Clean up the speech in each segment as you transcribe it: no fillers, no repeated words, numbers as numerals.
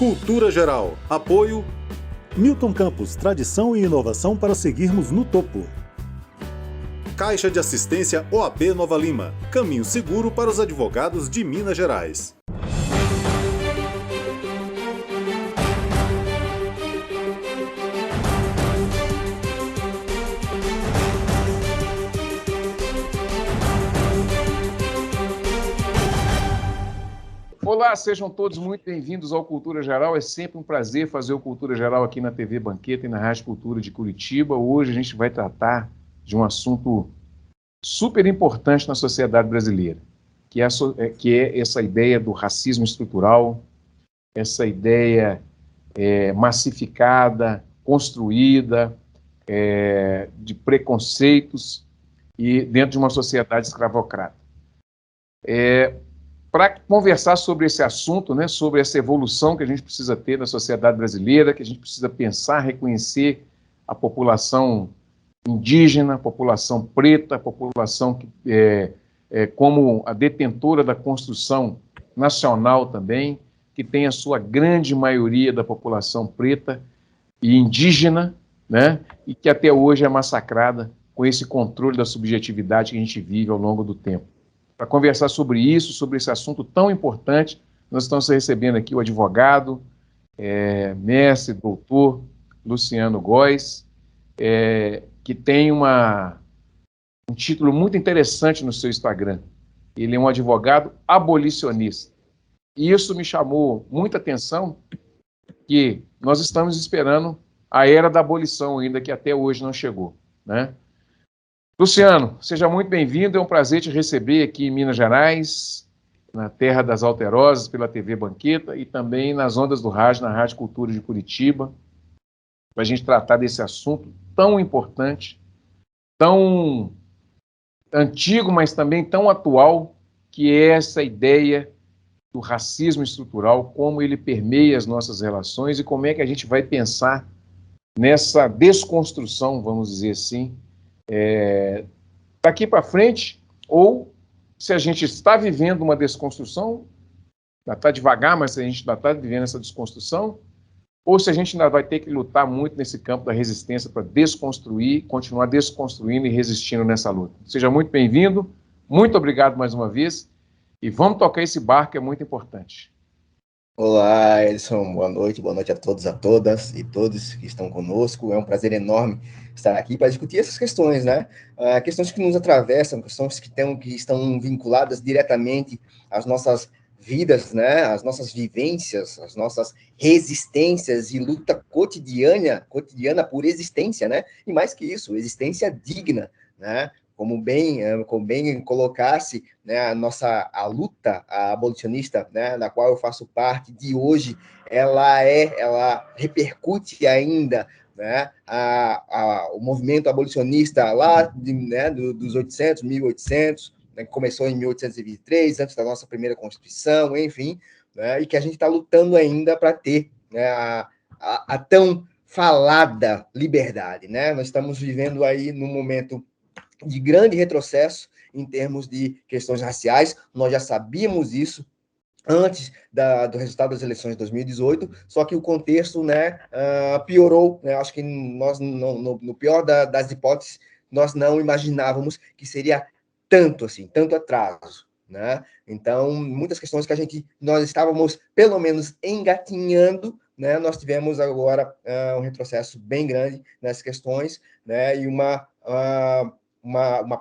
Cultura Geral. Apoio Milton Campos, tradição e inovação para seguirmos no topo. Caixa de Assistência OAB Nova Lima. Caminho seguro para os advogados de Minas Gerais. Olá, sejam todos muito bem-vindos ao Cultura Geral. É sempre um prazer fazer o Cultura Geral aqui na TV Banqueta e na Rádio Cultura de Curitiba. Hoje a gente vai tratar de um assunto super importante na sociedade brasileira, que é essa ideia do racismo estrutural, essa ideia massificada, construída, de preconceitos e dentro de uma sociedade escravocrata. Para conversar sobre esse assunto, né, sobre essa evolução que a gente precisa ter na sociedade brasileira, que a gente precisa pensar, reconhecer a população indígena, a população preta, a população como a detentora da construção nacional também, que tem a sua grande maioria da população preta e indígena, né, e que até hoje é massacrada com esse controle da subjetividade que a gente vive ao longo do tempo. Para conversar sobre isso, sobre esse assunto tão importante, nós estamos recebendo aqui o advogado, mestre, doutor Luciano Góes, que tem um título muito interessante no seu Instagram. Ele é um advogado abolicionista. E isso me chamou muita atenção, que nós estamos esperando a era da abolição ainda, que até hoje não chegou, né? Luciano, seja muito bem-vindo, é um prazer te receber aqui em Minas Gerais, na terra das Alterosas, pela TV Banqueta e também nas ondas do rádio, na Rádio Cultura de Curitiba, para a gente tratar desse assunto tão importante, tão antigo, mas também tão atual, que é essa ideia do racismo estrutural, como ele permeia as nossas relações e como é que a gente vai pensar nessa desconstrução, vamos dizer assim, daqui para frente, ou se a gente está vivendo uma desconstrução, ainda está devagar, mas a gente ainda está vivendo essa desconstrução, ou se a gente ainda vai ter que lutar muito nesse campo da resistência para desconstruir, continuar desconstruindo e resistindo nessa luta. Seja muito bem-vindo, muito obrigado mais uma vez, e vamos tocar esse barco que é muito importante. Olá, Edson, boa noite a todos, a todas e todos que estão conosco. É um prazer enorme estar aqui para discutir essas questões, né? Questões que nos atravessam, questões que estão vinculadas diretamente às nossas vidas, né? Às nossas vivências, às nossas resistências e luta cotidiana por existência, né? E mais que isso, existência digna, né? Como bem colocasse, né, a luta abolicionista, né, da qual eu faço parte, de hoje, ela repercute ainda, né, o movimento abolicionista lá dos 1800, né, que começou em 1823, antes da nossa primeira Constituição, enfim, né, e que a gente está lutando ainda para ter, né, a tão falada liberdade, né? Nós estamos vivendo aí num momento de grande retrocesso em termos de questões raciais. Nós já sabíamos isso antes do resultado das eleições de 2018, só que o contexto, né, piorou, né? Acho que nós, no pior das hipóteses, nós não imaginávamos que seria tanto atraso, né? Então, muitas questões que nós estávamos, pelo menos, engatinhando, né? Nós tivemos agora um retrocesso bem grande nessas questões, né? E uma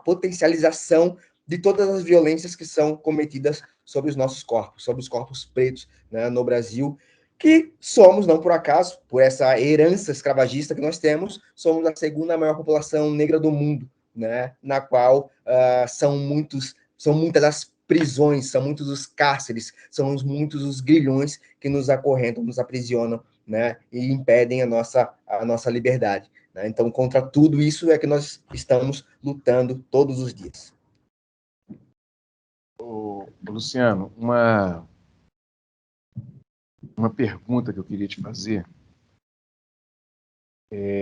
potencialização de todas as violências que são cometidas sobre os nossos corpos, sobre os corpos pretos, né, no Brasil, que somos, não por acaso, por essa herança escravagista que nós temos, somos a segunda maior população negra do mundo, né, na qual são muitas as prisões, são muitos os cárceres, são muitos os grilhões que nos acorrentam, nos aprisionam, né, e impedem a nossa liberdade. Então, contra tudo isso é que nós estamos lutando todos os dias. Luciano, uma pergunta que eu queria te fazer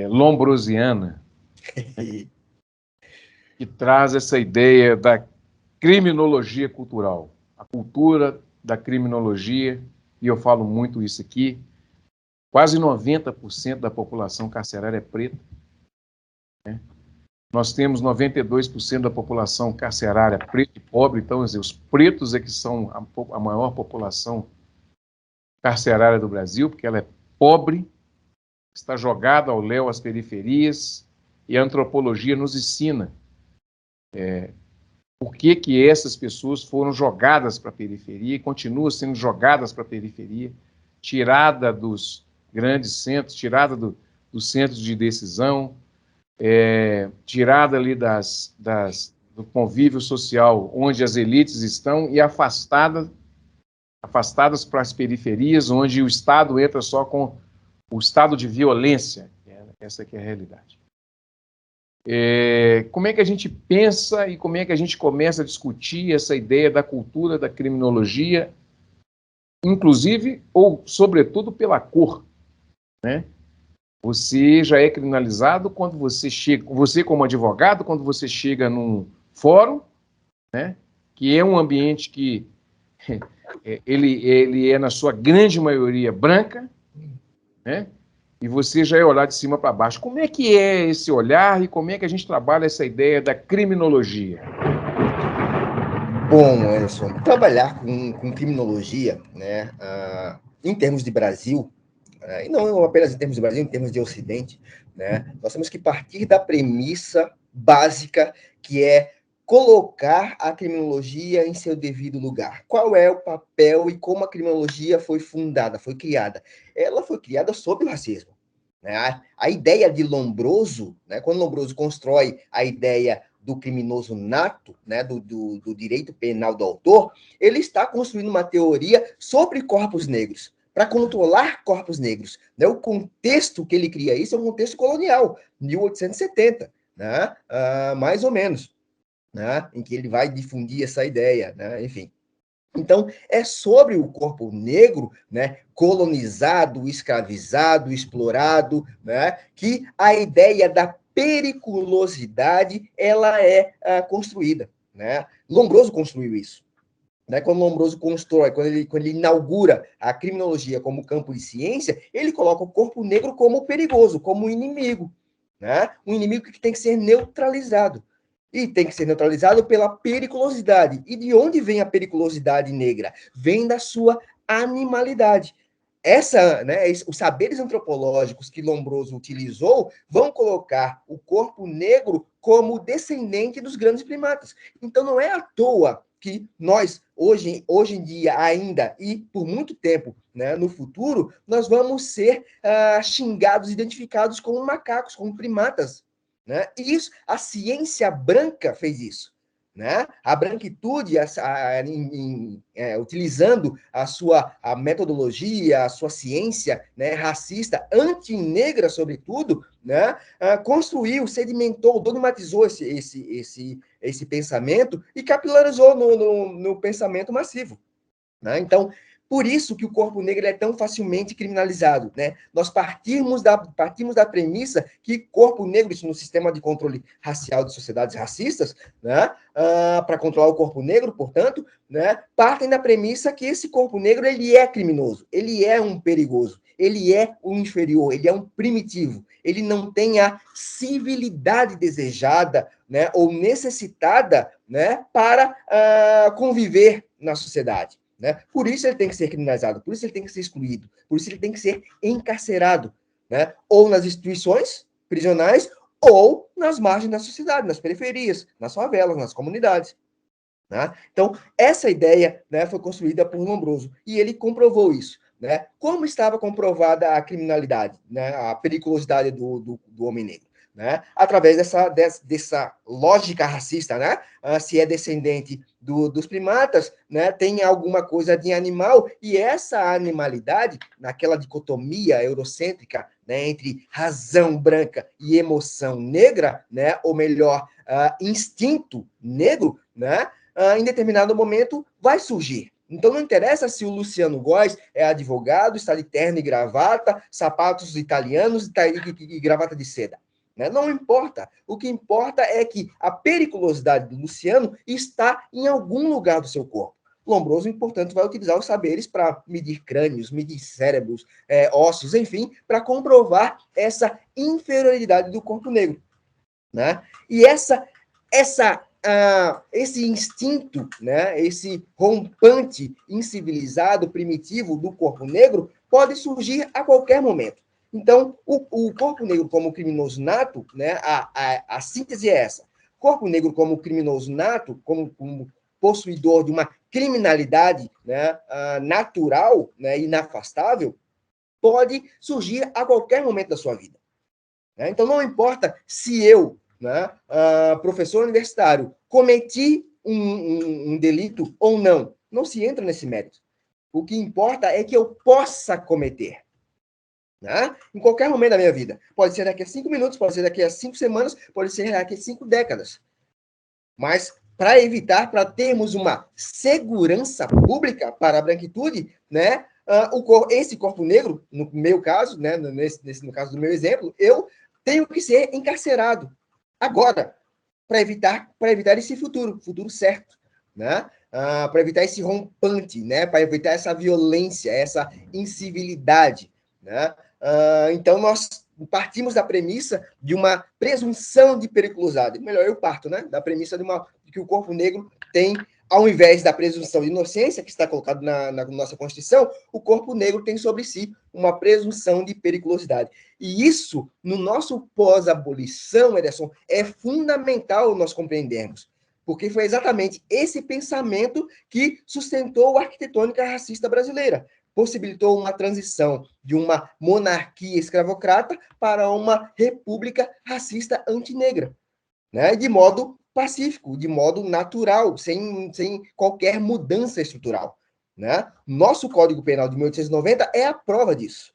lombrosiana, que traz essa ideia da criminologia cultural, a cultura da criminologia, e eu falo muito isso aqui, Quase 90% da população carcerária é preta, né? Nós temos 92% da população carcerária preta e pobre, então, os pretos é que são a maior população carcerária do Brasil, porque ela é pobre, está jogada ao léu às periferias, e a antropologia nos ensina por que essas pessoas foram jogadas para a periferia e continuam sendo jogadas para a periferia, tirada dos grandes centros, tirada dos centros de decisão, tirada ali do convívio social onde as elites estão e afastadas para as periferias, onde o Estado entra só com o estado de violência. Essa aqui é a realidade. Como é que a gente pensa e como é que a gente começa a discutir essa ideia da cultura da criminologia, inclusive, ou sobretudo, pela cor, né? Você já é criminalizado quando você chega, você como advogado, quando você chega num fórum, né, que é um ambiente que ele é, na sua grande maioria, branca, né, e você já é olhar de cima para baixo. Como é que é esse olhar e como é que a gente trabalha essa ideia da criminologia? Bom, Anderson, trabalhar com criminologia, né, em termos de Brasil, e não apenas em termos de Brasil, em termos de Ocidente, né, nós temos que partir da premissa básica, que é colocar a criminologia em seu devido lugar. Qual é o papel e como a criminologia foi fundada, foi criada? Ela foi criada sob o racismo, né? A ideia de Lombroso, né, quando Lombroso constrói a ideia do criminoso nato, né, do direito penal do autor, ele está construindo uma teoria sobre corpos negros, para controlar corpos negros, né? O contexto que ele cria isso é um contexto colonial, 1870, né? Mais ou menos, né? Em que ele vai difundir essa ideia, né? Enfim. Então, é sobre o corpo negro, né, colonizado, escravizado, explorado, né, que a ideia da periculosidade ela é construída, né? Lombroso construiu isso. Né, quando Lombroso constrói, quando ele inaugura a criminologia como campo de ciência, ele coloca o corpo negro como perigoso, como inimigo, né? Um inimigo que tem que ser neutralizado. E tem que ser neutralizado pela periculosidade. E de onde vem a periculosidade negra? Vem da sua animalidade. Os saberes antropológicos que Lombroso utilizou vão colocar o corpo negro como descendente dos grandes primatas. Então não é à toa que nós, hoje em dia ainda, e por muito tempo, né, no futuro, nós vamos ser xingados, identificados como macacos, como primatas. Né? E isso, a ciência branca fez isso. Né? A branquitude, utilizando a metodologia, a sua ciência, né, racista, antinegra, sobretudo, né, construiu, sedimentou, dogmatizou esse pensamento e capilarizou no pensamento massivo. Né? Então, por isso que o corpo negro é tão facilmente criminalizado. Né? Nós partimos da premissa que corpo negro, isso no sistema de controle racial de sociedades racistas, né? Para controlar o corpo negro, portanto, né? Partem da premissa que esse corpo negro ele é criminoso, ele é um perigoso, ele é um inferior, ele é um primitivo, ele não tem a civilidade desejada, né? Ou necessitada, né? Para conviver na sociedade. Né? Por isso ele tem que ser criminalizado, por isso ele tem que ser excluído, por isso ele tem que ser encarcerado, né? Ou nas instituições prisionais, ou nas margens da sociedade, nas periferias, nas favelas, nas comunidades. Né? Então, essa ideia, né, foi construída por Lombroso, e ele comprovou isso. Né? Como estava comprovada a criminalidade, né, a periculosidade do homem negro? Né? Através dessa lógica racista, né? Se é descendente dos primatas, né? Tem alguma coisa de animal, e essa animalidade, naquela dicotomia eurocêntrica, né? Entre razão branca e emoção negra, né? Ou melhor, instinto negro, né? Em determinado momento vai surgir. Então, não interessa se o Luciano Góes é advogado, está de terno e gravata, sapatos italianos e gravata de seda. Não importa. O que importa é que a periculosidade do Luciano está em algum lugar do seu corpo. Lombroso, portanto, vai utilizar os saberes para medir crânios, medir cérebros, ossos, enfim, para comprovar essa inferioridade do corpo negro, né? E esse instinto, né, esse rompante incivilizado, primitivo do corpo negro, pode surgir a qualquer momento. Então, o corpo negro como criminoso nato, né, a síntese é essa. Corpo negro como criminoso nato, como possuidor de uma criminalidade, né, natural, né, inafastável, pode surgir a qualquer momento da sua vida. Né? Então, não importa se eu, né, professor universitário, cometi um delito ou não. Não se entra nesse mérito. O que importa é que eu possa cometer. Né? Em qualquer momento da minha vida. Pode ser daqui a 5 minutos, pode ser daqui a 5 semanas, pode ser daqui a 5 décadas. Mas, para evitar, para termos uma segurança pública para a branquitude, né, esse corpo negro, no meu caso, né, no caso do meu exemplo, eu tenho que ser encarcerado agora, para evitar esse futuro certo, né? Para evitar esse rompante, né? Para evitar essa violência, essa incivilidade, né? Então, nós partimos da premissa de uma presunção de periculosidade. Melhor, eu parto, né? Da premissa de que o corpo negro tem, ao invés da presunção de inocência, que está colocado na nossa Constituição, o corpo negro tem sobre si uma presunção de periculosidade. E isso, no nosso pós-abolição, Ederson, é fundamental nós compreendermos, porque foi exatamente esse pensamento que sustentou a arquitetônica racista brasileira, possibilitou uma transição de uma monarquia escravocrata para uma república racista antinegra, né? De modo pacífico, de modo natural, sem qualquer mudança estrutural. Né? Nosso Código Penal de 1890 é a prova disso.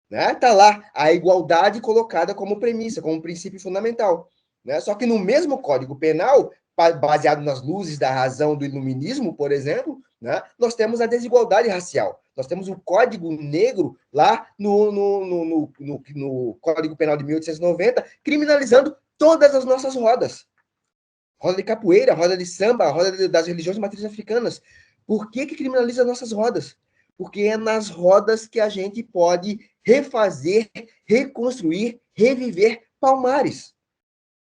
Né? Tá lá a igualdade colocada como premissa, como princípio fundamental. Né? Só que no mesmo Código Penal, baseado nas luzes da razão do iluminismo, por exemplo, né? Nós temos a desigualdade racial. Nós temos o Código Negro lá no Código Penal de 1890, criminalizando todas as nossas rodas. Roda de capoeira, roda de samba, roda das religiões de matriz africanas. Por que criminaliza as nossas rodas? Porque é nas rodas que a gente pode refazer, reconstruir, reviver Palmares.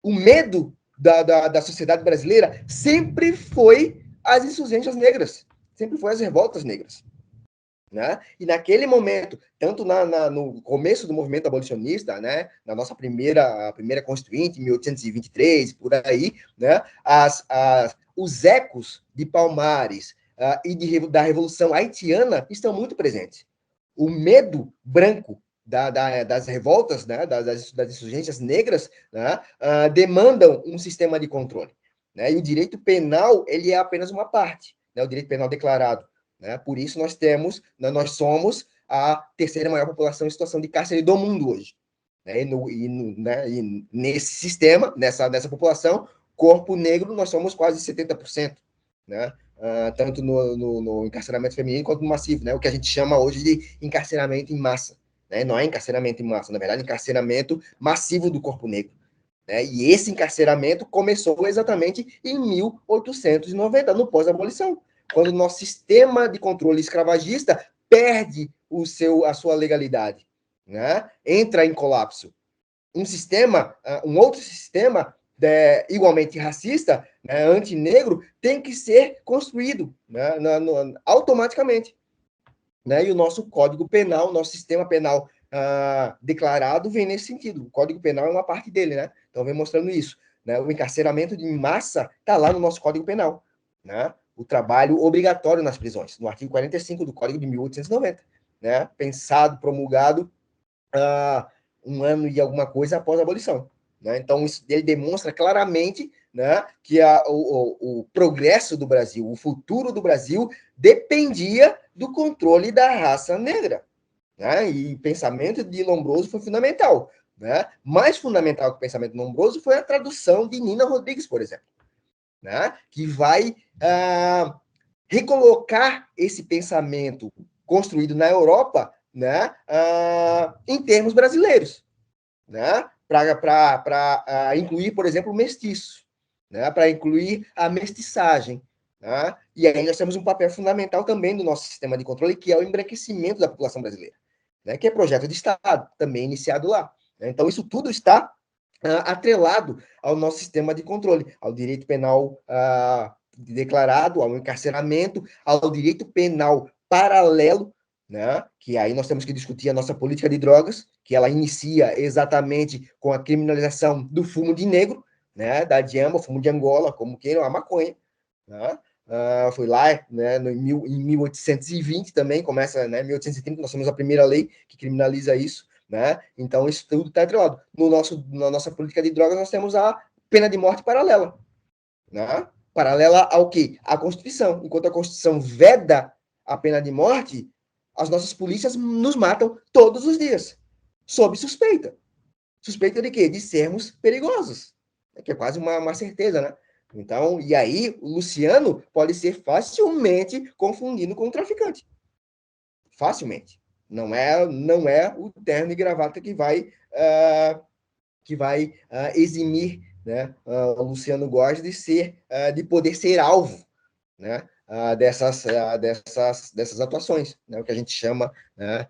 O medo da sociedade brasileira sempre foi as insurgências negras, sempre foi as revoltas negras. Né? E naquele momento, tanto no começo do movimento abolicionista, né, na nossa primeira Constituinte, em 1823, por aí, né, os ecos de Palmares da Revolução Haitiana estão muito presentes. O medo branco das revoltas, né, das insurgências negras, né, demandam um sistema de controle. Né? E o direito penal ele é apenas uma parte, né, o direito penal declarado. Né? Por isso nós somos a terceira maior população em situação de cárcere do mundo hoje. Né? E nesse sistema, nessa população, corpo negro, nós somos quase 70%. Né? Tanto no encarceramento feminino quanto no massivo, né? O que a gente chama hoje de encarceramento em massa. Né? Não é encarceramento em massa, na verdade, é encarceramento massivo do corpo negro. Né? E esse encarceramento começou exatamente em 1890, no pós-abolição, quando o nosso sistema de controle escravagista perde a sua legalidade, né? Entra em colapso. Um outro sistema igualmente racista, né, antinegro, tem que ser construído, né, automaticamente. Né? E o nosso Código Penal, nosso sistema penal declarado vem nesse sentido. O Código Penal é uma parte dele, né? Então vem mostrando isso. Né? O encarceramento de massa está lá no nosso Código Penal. Né? O trabalho obrigatório nas prisões, no artigo 45 do Código de 1890, né? Pensado, promulgado um ano e alguma coisa após a abolição. Né? Então, ele demonstra claramente, né, que o progresso do Brasil, o futuro do Brasil, dependia do controle da raça negra. Né? E o pensamento de Lombroso foi fundamental. Né? Mais fundamental que o pensamento de Lombroso foi a tradução de Nina Rodrigues, por exemplo. Né? Que vai recolocar esse pensamento construído na Europa, né? Em termos brasileiros. Né? Para incluir, por exemplo, o mestiço, né? Para incluir a mestiçagem, Tá? E aí nós temos um papel fundamental também do nosso sistema de controle, que é o embranquecimento da população brasileira, né? Que é projeto de Estado, também iniciado lá. Né? Então, isso tudo está atrelado ao nosso sistema de controle, ao direito penal declarado, ao encarceramento, ao direito penal paralelo, né? Que aí nós temos que discutir a nossa política de drogas, que ela inicia exatamente com a criminalização do fumo de negro, né? Da diamba, fumo de Angola, como queiram, a maconha, né? Foi lá, né, em 1820 também, começa, né, 1830, nós temos a primeira lei que criminaliza isso, né? Então, isso tudo está atrelado. Na nossa política de drogas, nós temos a pena de morte paralela, né? Paralela ao quê? À Constituição. Enquanto a Constituição veda a pena de morte, as nossas polícias nos matam todos os dias, sob suspeita. Suspeita de quê? De sermos perigosos, que é quase uma certeza, né? Então, e aí, o Luciano pode ser facilmente confundido com um traficante. Facilmente. Não é o terno e gravata que vai eximir, né, o Luciano Góes de poder ser alvo, né, dessas atuações, né, o que a gente chama, né,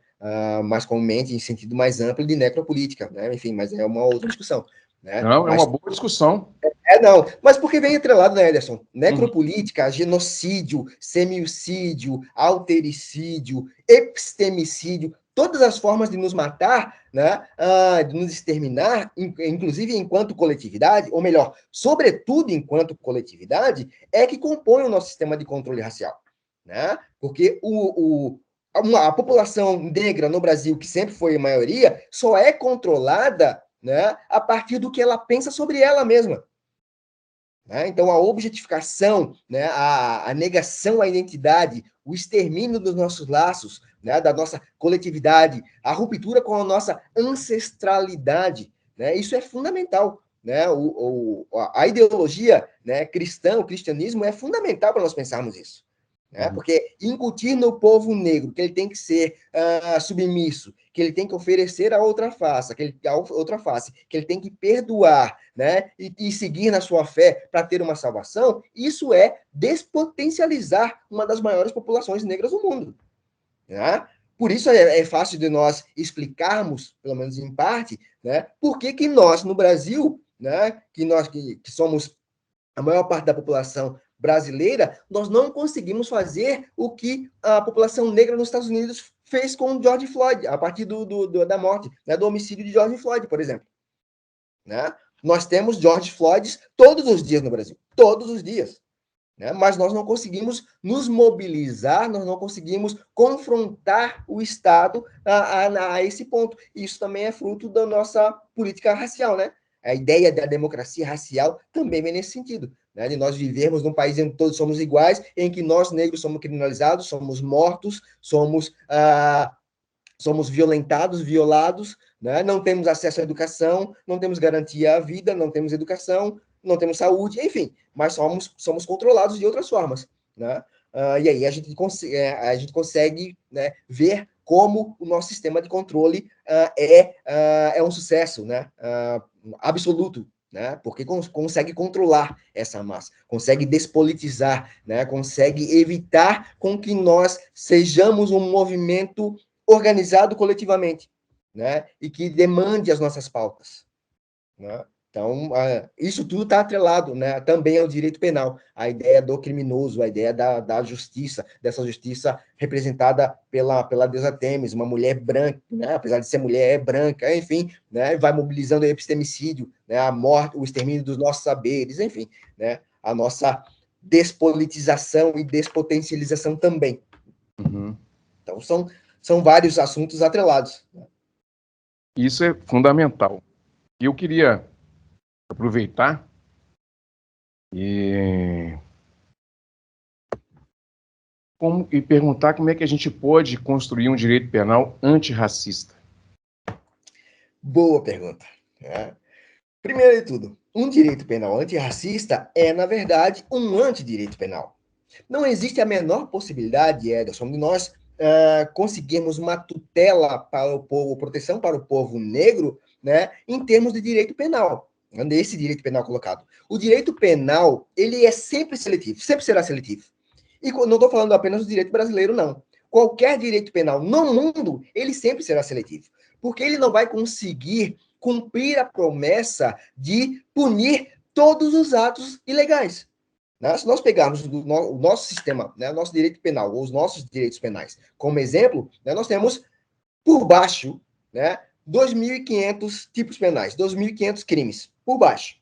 mais comumente, em sentido mais amplo, de necropolítica, né, enfim, mas é uma outra discussão. Né? Não, é Mas, uma boa discussão. não, mas porque vem atrelado, né, Ederson? Necropolítica, genocídio, semiocídio, altericídio, epistemicídio, todas as formas de nos matar, né, de nos exterminar, inclusive enquanto coletividade, ou melhor, sobretudo enquanto coletividade, é que compõe o nosso sistema de controle racial. Né? Porque a população negra no Brasil, que sempre foi a maioria, só é controlada, né, a partir do que ela pensa sobre ela mesma. Né? Então, a objetificação, né, a negação à identidade, o extermínio dos nossos laços, né, da nossa coletividade, a ruptura com a nossa ancestralidade, né, isso é fundamental. Né? A ideologia, né, cristã, o cristianismo, é fundamental para nós pensarmos isso. Né? Porque incutir no povo negro que ele tem que ser submisso, que ele tem que oferecer a outra face, que ele tem que perdoar, né? E seguir na sua fé para ter uma salvação, isso é despotencializar uma das maiores populações negras do mundo. Né? Por isso é fácil de nós explicarmos, pelo menos em parte, né, por que nós, no Brasil, né, que somos a maior parte da população brasileira, nós não conseguimos fazer o que a população negra nos Estados Unidos fez com George Floyd, a partir da morte, né, do homicídio de George Floyd, por exemplo. Né? Nós temos George Floyd todos os dias no Brasil, todos os dias. Né? Mas nós não conseguimos nos mobilizar, nós não conseguimos confrontar o Estado a esse ponto. Isso também é fruto da nossa política racial, né? A ideia da democracia racial também vem nesse sentido, né? De nós vivermos num país em que todos somos iguais, em que nós, negros, somos criminalizados, somos mortos, somos violentados, violados, né? Não temos acesso à educação, não temos garantia à vida, não temos educação, não temos saúde, enfim, mas somos controlados de outras formas. Né? E aí a gente consegue, né, ver como o nosso sistema de controle é um sucesso, né, absoluto, né, porque consegue controlar essa massa, consegue despolitizar, né, consegue evitar com que nós sejamos um movimento organizado coletivamente, né, e que demande as nossas pautas. Né? Então, isso tudo está atrelado, né, também ao direito penal, a ideia do criminoso, a ideia da justiça, dessa justiça representada pela deusa Têmis, uma mulher branca, né, apesar de ser mulher, é branca, enfim, né, vai mobilizando o epistemicídio, né, a morte, o extermínio dos nossos saberes, enfim, né, a nossa despolitização e despotencialização também. Então, são vários assuntos atrelados. Isso é fundamental. E eu queria aproveitar e perguntar como é que a gente pode construir um direito penal antirracista. Boa pergunta. Primeiro de tudo, um direito penal antirracista é, na verdade, um antidireito penal. Não existe a menor possibilidade, Ederson, de nós conseguirmos uma tutela para o povo, proteção para o povo negro, né, em termos de direito penal. nesse direito penal colocado. O direito penal, ele é sempre seletivo, sempre será seletivo. E não estou falando apenas do direito brasileiro, não. Qualquer direito penal no mundo, ele sempre será seletivo. Porque ele não vai conseguir cumprir a promessa de punir todos os atos ilegais. Se nós pegarmos o nosso sistema, o nosso direito penal, ou os nossos direitos penais, como exemplo, nós temos, por baixo, 2.500 tipos penais, 2.500 crimes, por baixo.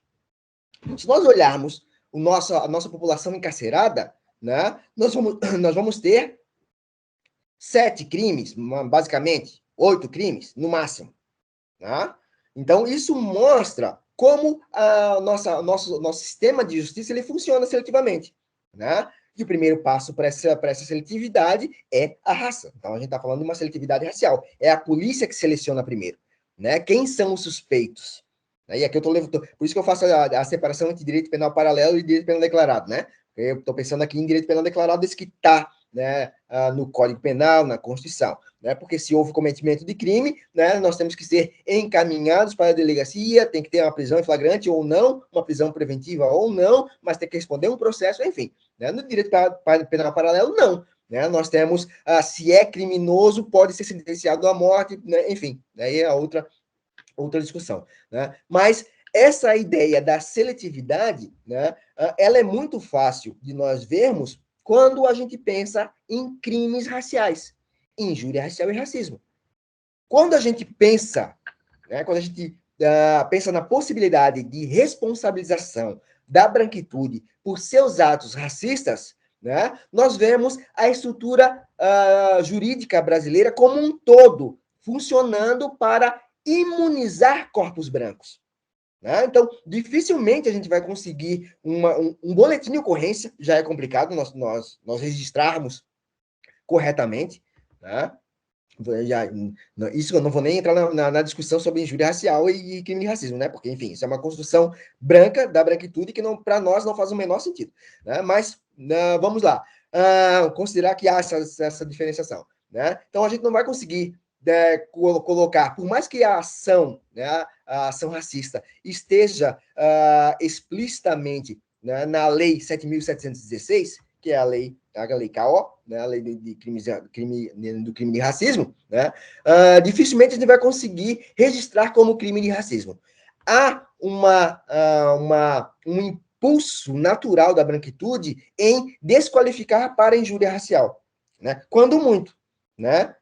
Se nós olharmos a nossa população encarcerada, nós vamos ter 7 crimes, basicamente, 8 crimes, no máximo. Então, isso mostra como nosso sistema de justiça ele funciona seletivamente. E o primeiro passo para essa seletividade é a raça. Então, a gente está falando de uma seletividade racial. É a polícia que seleciona primeiro. Quem são os suspeitos? E aqui eu estou levando. Por isso que eu faço a separação entre direito penal paralelo e direito penal declarado. Eu estou pensando aqui em direito penal declarado, esse que está no Código Penal, na Constituição. Porque se houve cometimento de crime, nós temos que ser encaminhados para a delegacia, tem que ter uma prisão em flagrante ou não, uma prisão preventiva ou não, mas tem que responder um processo, enfim. No direito penal paralelo, não. Nós temos, se é criminoso, pode ser sentenciado à morte, enfim, aí é outra discussão. Mas essa ideia da seletividade, ela é muito fácil de nós vermos quando a gente pensa em crimes raciais, injúria racial e racismo. Quando a gente pensa, pensa na possibilidade de responsabilização da branquitude por seus atos racistas, nós vemos a estrutura jurídica brasileira como um todo funcionando para imunizar corpos brancos. Então, dificilmente a gente vai conseguir um boletim de ocorrência, já é complicado nós registrarmos corretamente. Isso eu não vou nem entrar na discussão sobre injúria racial e crime de racismo, porque, enfim, isso é uma construção branca, da branquitude, que para nós não faz o menor sentido. Mas, vamos lá, considerar que há essa diferenciação. Então, a gente não vai conseguir colocar, por mais que a ação racista esteja explicitamente na Lei 7.716, que é a lei KO, a lei do crime de racismo, dificilmente a gente vai conseguir registrar como crime de racismo. Há um impulso natural da branquitude em desqualificar para injúria racial, quando muito.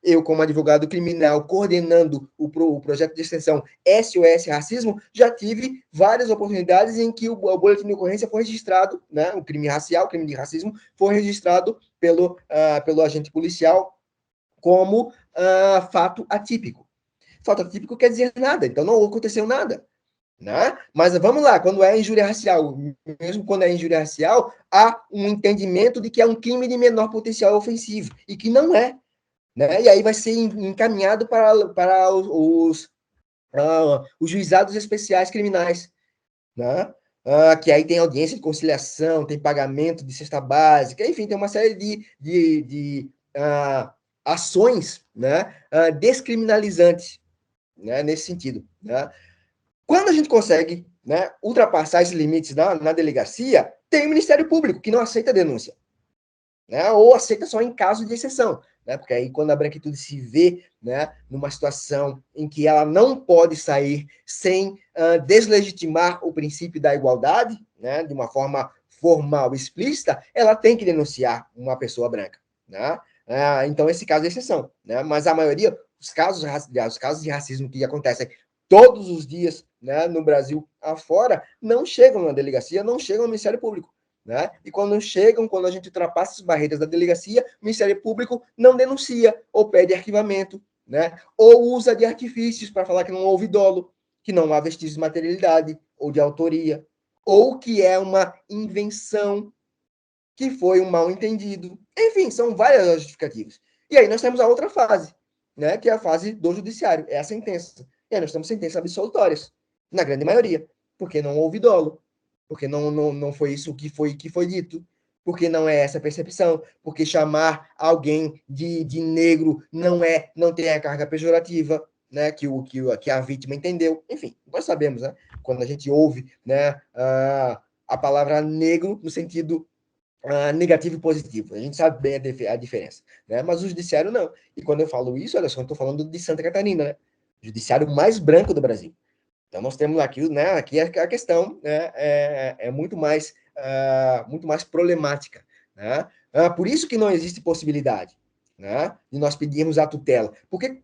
Eu, como advogado criminal, coordenando o projeto de extensão SOS Racismo, já tive várias oportunidades em que o boletim de ocorrência foi registrado, o crime racial, crime de racismo, foi registrado pelo agente policial como fato atípico. Fato atípico quer dizer nada, então não aconteceu nada. Mas vamos lá, quando é injúria racial, mesmo quando é injúria racial, há um entendimento de que é um crime de menor potencial ofensivo, e que não é. E aí vai ser encaminhado para os juizados especiais criminais, que aí tem audiência de conciliação, tem pagamento de cesta básica, enfim, tem uma série de ações descriminalizantes, nesse sentido. Quando a gente consegue ultrapassar esses limites na delegacia, tem o Ministério Público, que não aceita denúncia, ou aceita só em caso de exceção. Porque aí, quando a branquitude se vê numa situação em que ela não pode sair sem deslegitimar o princípio da igualdade, de uma forma formal, explícita, ela tem que denunciar uma pessoa branca. Então, esse caso é exceção. Mas a maioria, os casos de racismo que acontecem todos os dias no Brasil afora, não chegam na delegacia, não chegam no Ministério Público. E quando a gente ultrapassa as barreiras da delegacia, o Ministério Público não denuncia, ou pede arquivamento, ou usa de artifícios para falar que não houve dolo, que não há vestígios de materialidade ou de autoria, ou que é uma invenção, que foi um mal-entendido. Enfim, são várias justificativas. E aí nós temos a outra fase, que é a fase do judiciário, é a sentença. E aí nós temos sentenças absolutórias, na grande maioria, porque não houve dolo, porque não foi isso que foi dito, porque não é essa a percepção, porque chamar alguém de negro não tem a carga pejorativa, né, que a vítima entendeu. Enfim, nós sabemos, né, quando a gente ouve, né, a palavra negro no sentido negativo e positivo. A gente sabe bem a diferença, né? Mas o judiciário não. E quando eu falo isso, olha só, eu estou falando de Santa Catarina, né? O judiciário mais branco do Brasil. Então nós temos aqui, né? Aqui a questão, né, é muito mais problemática, né? Por isso que não existe possibilidade, né, de nós pedirmos a tutela, porque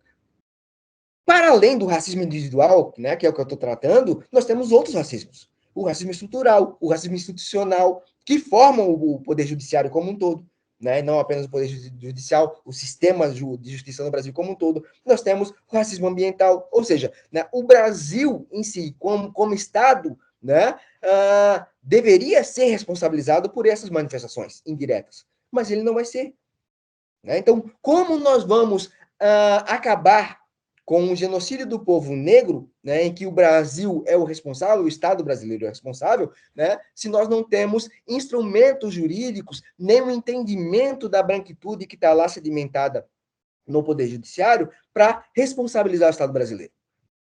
para além do racismo individual, né, que é o que eu estou tratando, nós temos outros racismos. O racismo estrutural, o racismo institucional, que formam o Poder Judiciário como um todo, né, não apenas o Poder Judicial, o sistema de justiça no Brasil como um todo. Nós temos o racismo ambiental, ou seja, né, o Brasil em si, como Estado, né, deveria ser responsabilizado por essas manifestações indiretas, mas ele não vai ser. Né? Então, como nós vamos acabar com o genocídio do povo negro, né, em que o Brasil é o responsável, o Estado brasileiro é o responsável, né, se nós não temos instrumentos jurídicos, nem o entendimento da branquitude que está lá sedimentada no Poder Judiciário para responsabilizar o Estado brasileiro.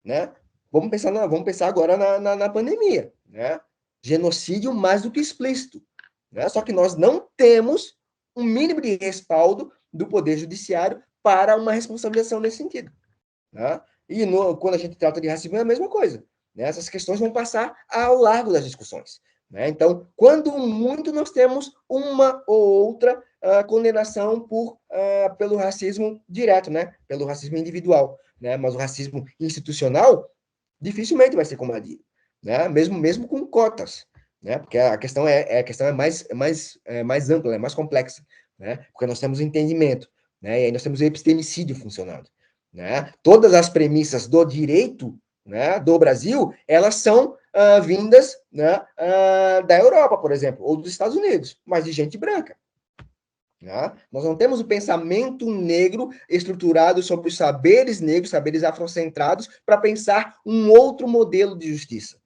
Né? Vamos pensar agora na pandemia. Né? Genocídio mais do que explícito. Né? Só que nós não temos um mínimo de respaldo do Poder Judiciário para uma responsabilização nesse sentido. Né? E quando a gente trata de racismo é a mesma coisa. Né? Essas questões vão passar ao largo das discussões. Né? Então, quando muito nós temos uma ou outra condenação pelo racismo direto, né? Pelo racismo individual. Né? Mas o racismo institucional dificilmente vai ser combatido. Né? Mesmo com cotas. Né? Porque a questão é mais ampla, é mais complexa. Né? Porque nós temos o entendimento. Né? E aí nós temos o epistemicídio funcionando. Né? Todas as premissas do direito, né, do Brasil, elas são vindas, né, da Europa, por exemplo, ou dos Estados Unidos, mas de gente branca. Né? Nós não temos o pensamento negro estruturado sobre os saberes negros, saberes afrocentrados, para pensar um outro modelo de justiça.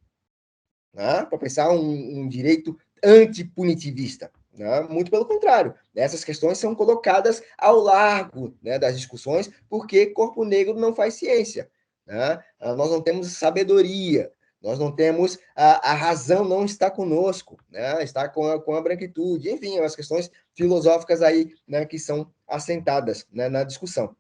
Né? Para pensar um direito antipunitivista. Né? Muito pelo contrário, essas questões são colocadas ao largo, né, das discussões, porque corpo negro não faz ciência. Né? Nós não temos sabedoria, nós não temos a razão não está conosco, né? Está com a branquitude, enfim, as questões filosóficas aí, né, que são assentadas, né, na discussão.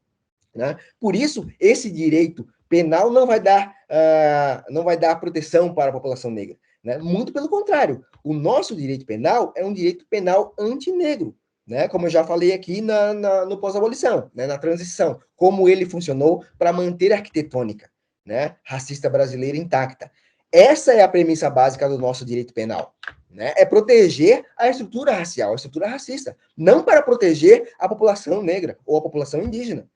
Né? Por isso, esse direito penal não vai dar proteção para a população negra. Né? Muito pelo contrário, o nosso direito penal é um direito penal antinegro, né? Como eu já falei aqui no pós-abolição, né? Na transição, como ele funcionou para manter a arquitetônica, né, racista brasileira intacta. Essa é a premissa básica do nosso direito penal. Né? É proteger a estrutura racial, a estrutura racista, não para proteger a população negra ou a população indígena.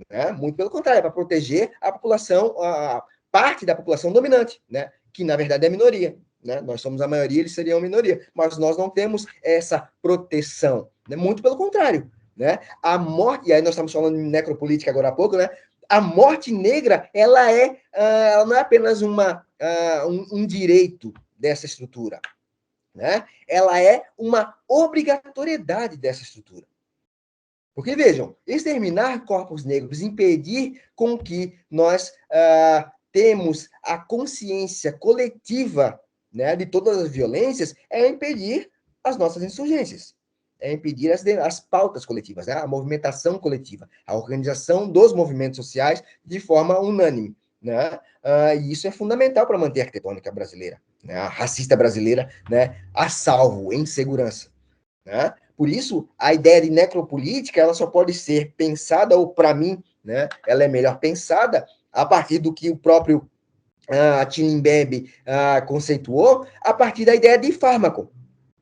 Né? Muito pelo contrário, é para proteger a população, a parte da população dominante, né? Que na verdade é a minoria. Né? Nós somos a maioria, eles seriam a minoria, mas nós não temos essa proteção. Né? Muito pelo contrário. Né? A morte, e aí nós estamos falando de necropolítica agora há pouco, né? A morte negra, ela não é apenas um direito dessa estrutura. Né? Ela é uma obrigatoriedade dessa estrutura. Porque, vejam, exterminar corpos negros, impedir com que nós temos a consciência coletiva, né, de todas as violências, é impedir as nossas insurgências, é impedir as pautas coletivas, né, a movimentação coletiva, a organização dos movimentos sociais de forma unânime. Né? E isso é fundamental para manter a arquitetônica brasileira, né, a racista brasileira, né, a salvo, em segurança. Né? Por isso, a ideia de necropolítica ela só pode ser pensada, ou para mim, né, ela é melhor pensada a partir do que o próprio Atin Mbembe conceituou, a partir da ideia de fármaco,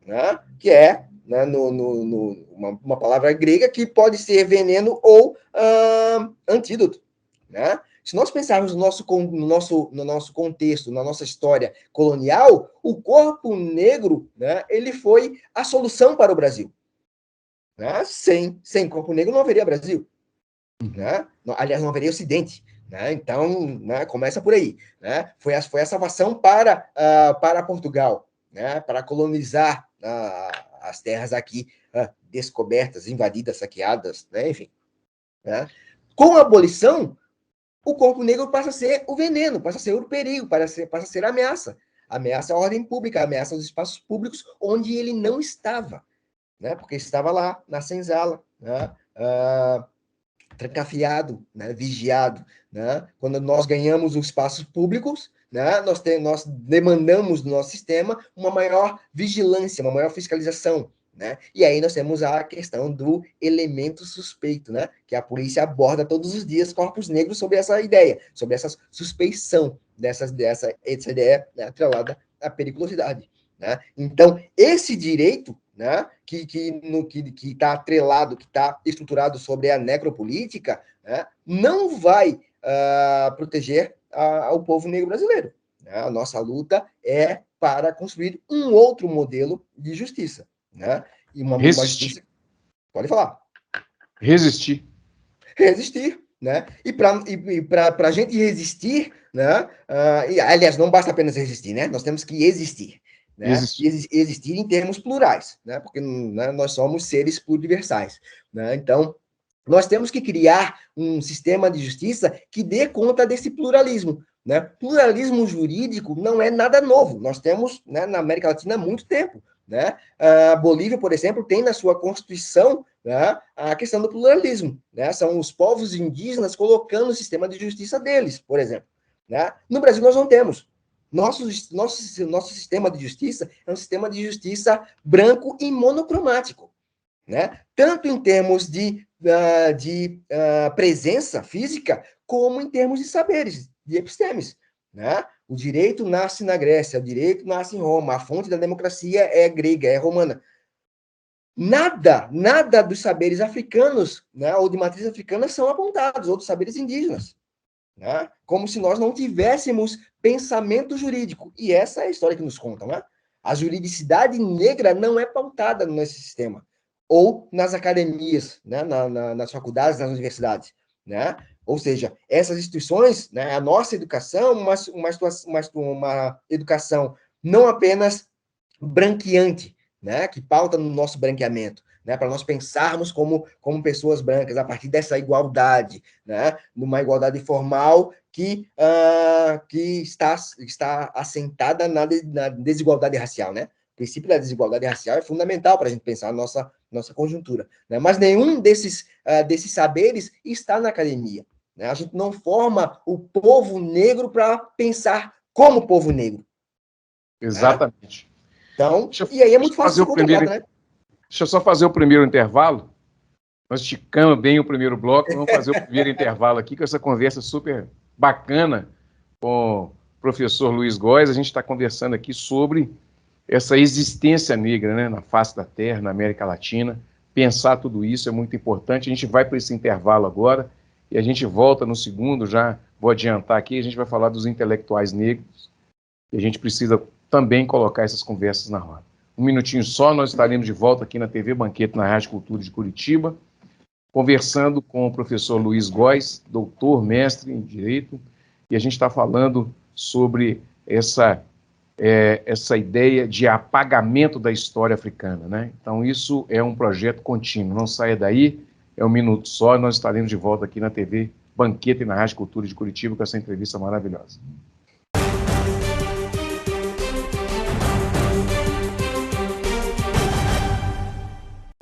né, que é, né, uma palavra grega que pode ser veneno ou antídoto. Né? Se nós pensarmos no nosso contexto, na nossa história colonial, o corpo negro, né, ele foi a solução para o Brasil. Né? Sem corpo negro não haveria Brasil. Né? Aliás, não haveria Ocidente. Né? Então, né, começa por aí. Né? Foi a salvação para Portugal, né? Para colonizar as terras aqui descobertas, invadidas, saqueadas, né? Enfim. Né? Com a abolição, o corpo negro passa a ser o veneno, passa a ser o perigo, passa a ser a ameaça. Ameaça à ordem pública, ameaça aos espaços públicos onde ele não estava, né? Porque estava lá, na senzala, né? Trancafiado, né? Vigiado. Né? Quando nós ganhamos os espaços públicos, né? Nós demandamos do nosso sistema uma maior vigilância, uma maior fiscalização. Né? E aí nós temos a questão do elemento suspeito, né? Que a polícia aborda todos os dias corpos negros sobre essa ideia, sobre essa suspeição dessa ideia, né, atrelada à periculosidade. Né? Então, esse direito, né, que está atrelado, que está estruturado sobre a necropolítica, né, não vai proteger o povo negro brasileiro. Né? A nossa luta é para construir um outro modelo de justiça. Né? E uma justiça... Pode falar. Resistir. Né? E para a gente resistir, né? Aliás, não basta apenas resistir, né? Nós temos que existir. Né? Existir em termos plurais, né? Porque, né, nós somos seres pluriversais. Né? Então, nós temos que criar um sistema de justiça que dê conta desse pluralismo. Né? Pluralismo jurídico não é nada novo. Nós temos, né, na América Latina há muito tempo. Né? A Bolívia, por exemplo, tem na sua Constituição, né, a questão do pluralismo. Né? São os povos indígenas colocando o sistema de justiça deles, por exemplo. Né? No Brasil, nós não temos. Nosso sistema de justiça é um sistema de justiça branco e monocromático. Né? Tanto em termos de presença física, como em termos de saberes, de epistemes. Né? O direito nasce na Grécia, o direito nasce em Roma, a fonte da democracia é grega, é romana. Nada dos saberes africanos, né, ou de matriz africana são apontados, ou dos saberes indígenas. Né? Como se nós não tivéssemos pensamento jurídico. E essa é a história que nos contam. Né? A juridicidade negra não é pautada nesse sistema. Ou nas academias, né, nas faculdades, nas universidades. Né? Ou seja, essas instituições, né, a nossa educação, uma educação não apenas branqueante, né, que pauta no nosso branqueamento, né, para nós pensarmos como pessoas brancas, a partir dessa igualdade, né, numa igualdade formal que está assentada na desigualdade racial. Né? O princípio da desigualdade racial é fundamental para a gente pensar a nossa conjuntura. Né? Mas nenhum desses saberes está na academia. Né? A gente não forma o povo negro para pensar como povo negro. Exatamente. Né? Então, e aí é muito fácil de né? Deixa eu só fazer o primeiro intervalo. Nós esticamos bem o primeiro bloco, vamos fazer o primeiro intervalo aqui, com essa conversa super bacana com o professor Luiz Góes. A gente está conversando aqui sobre essa existência negra, né, na face da Terra, na América Latina. Pensar tudo isso é muito importante. A gente vai para esse intervalo agora e a gente volta no segundo, já vou adiantar aqui, a gente vai falar dos intelectuais negros e a gente precisa também colocar essas conversas na roda. Um minutinho só, nós estaremos de volta aqui na TV Banquete, na Rádio Cultura de Curitiba, conversando com o professor Luiz Góes, doutor, mestre em Direito, e a gente está falando sobre essa ideia de apagamento da história africana. Né? Então, isso é um projeto contínuo, não saia daí, é um minuto só, nós estaremos de volta aqui na TV Banquete, na Rádio Cultura de Curitiba, com essa entrevista maravilhosa.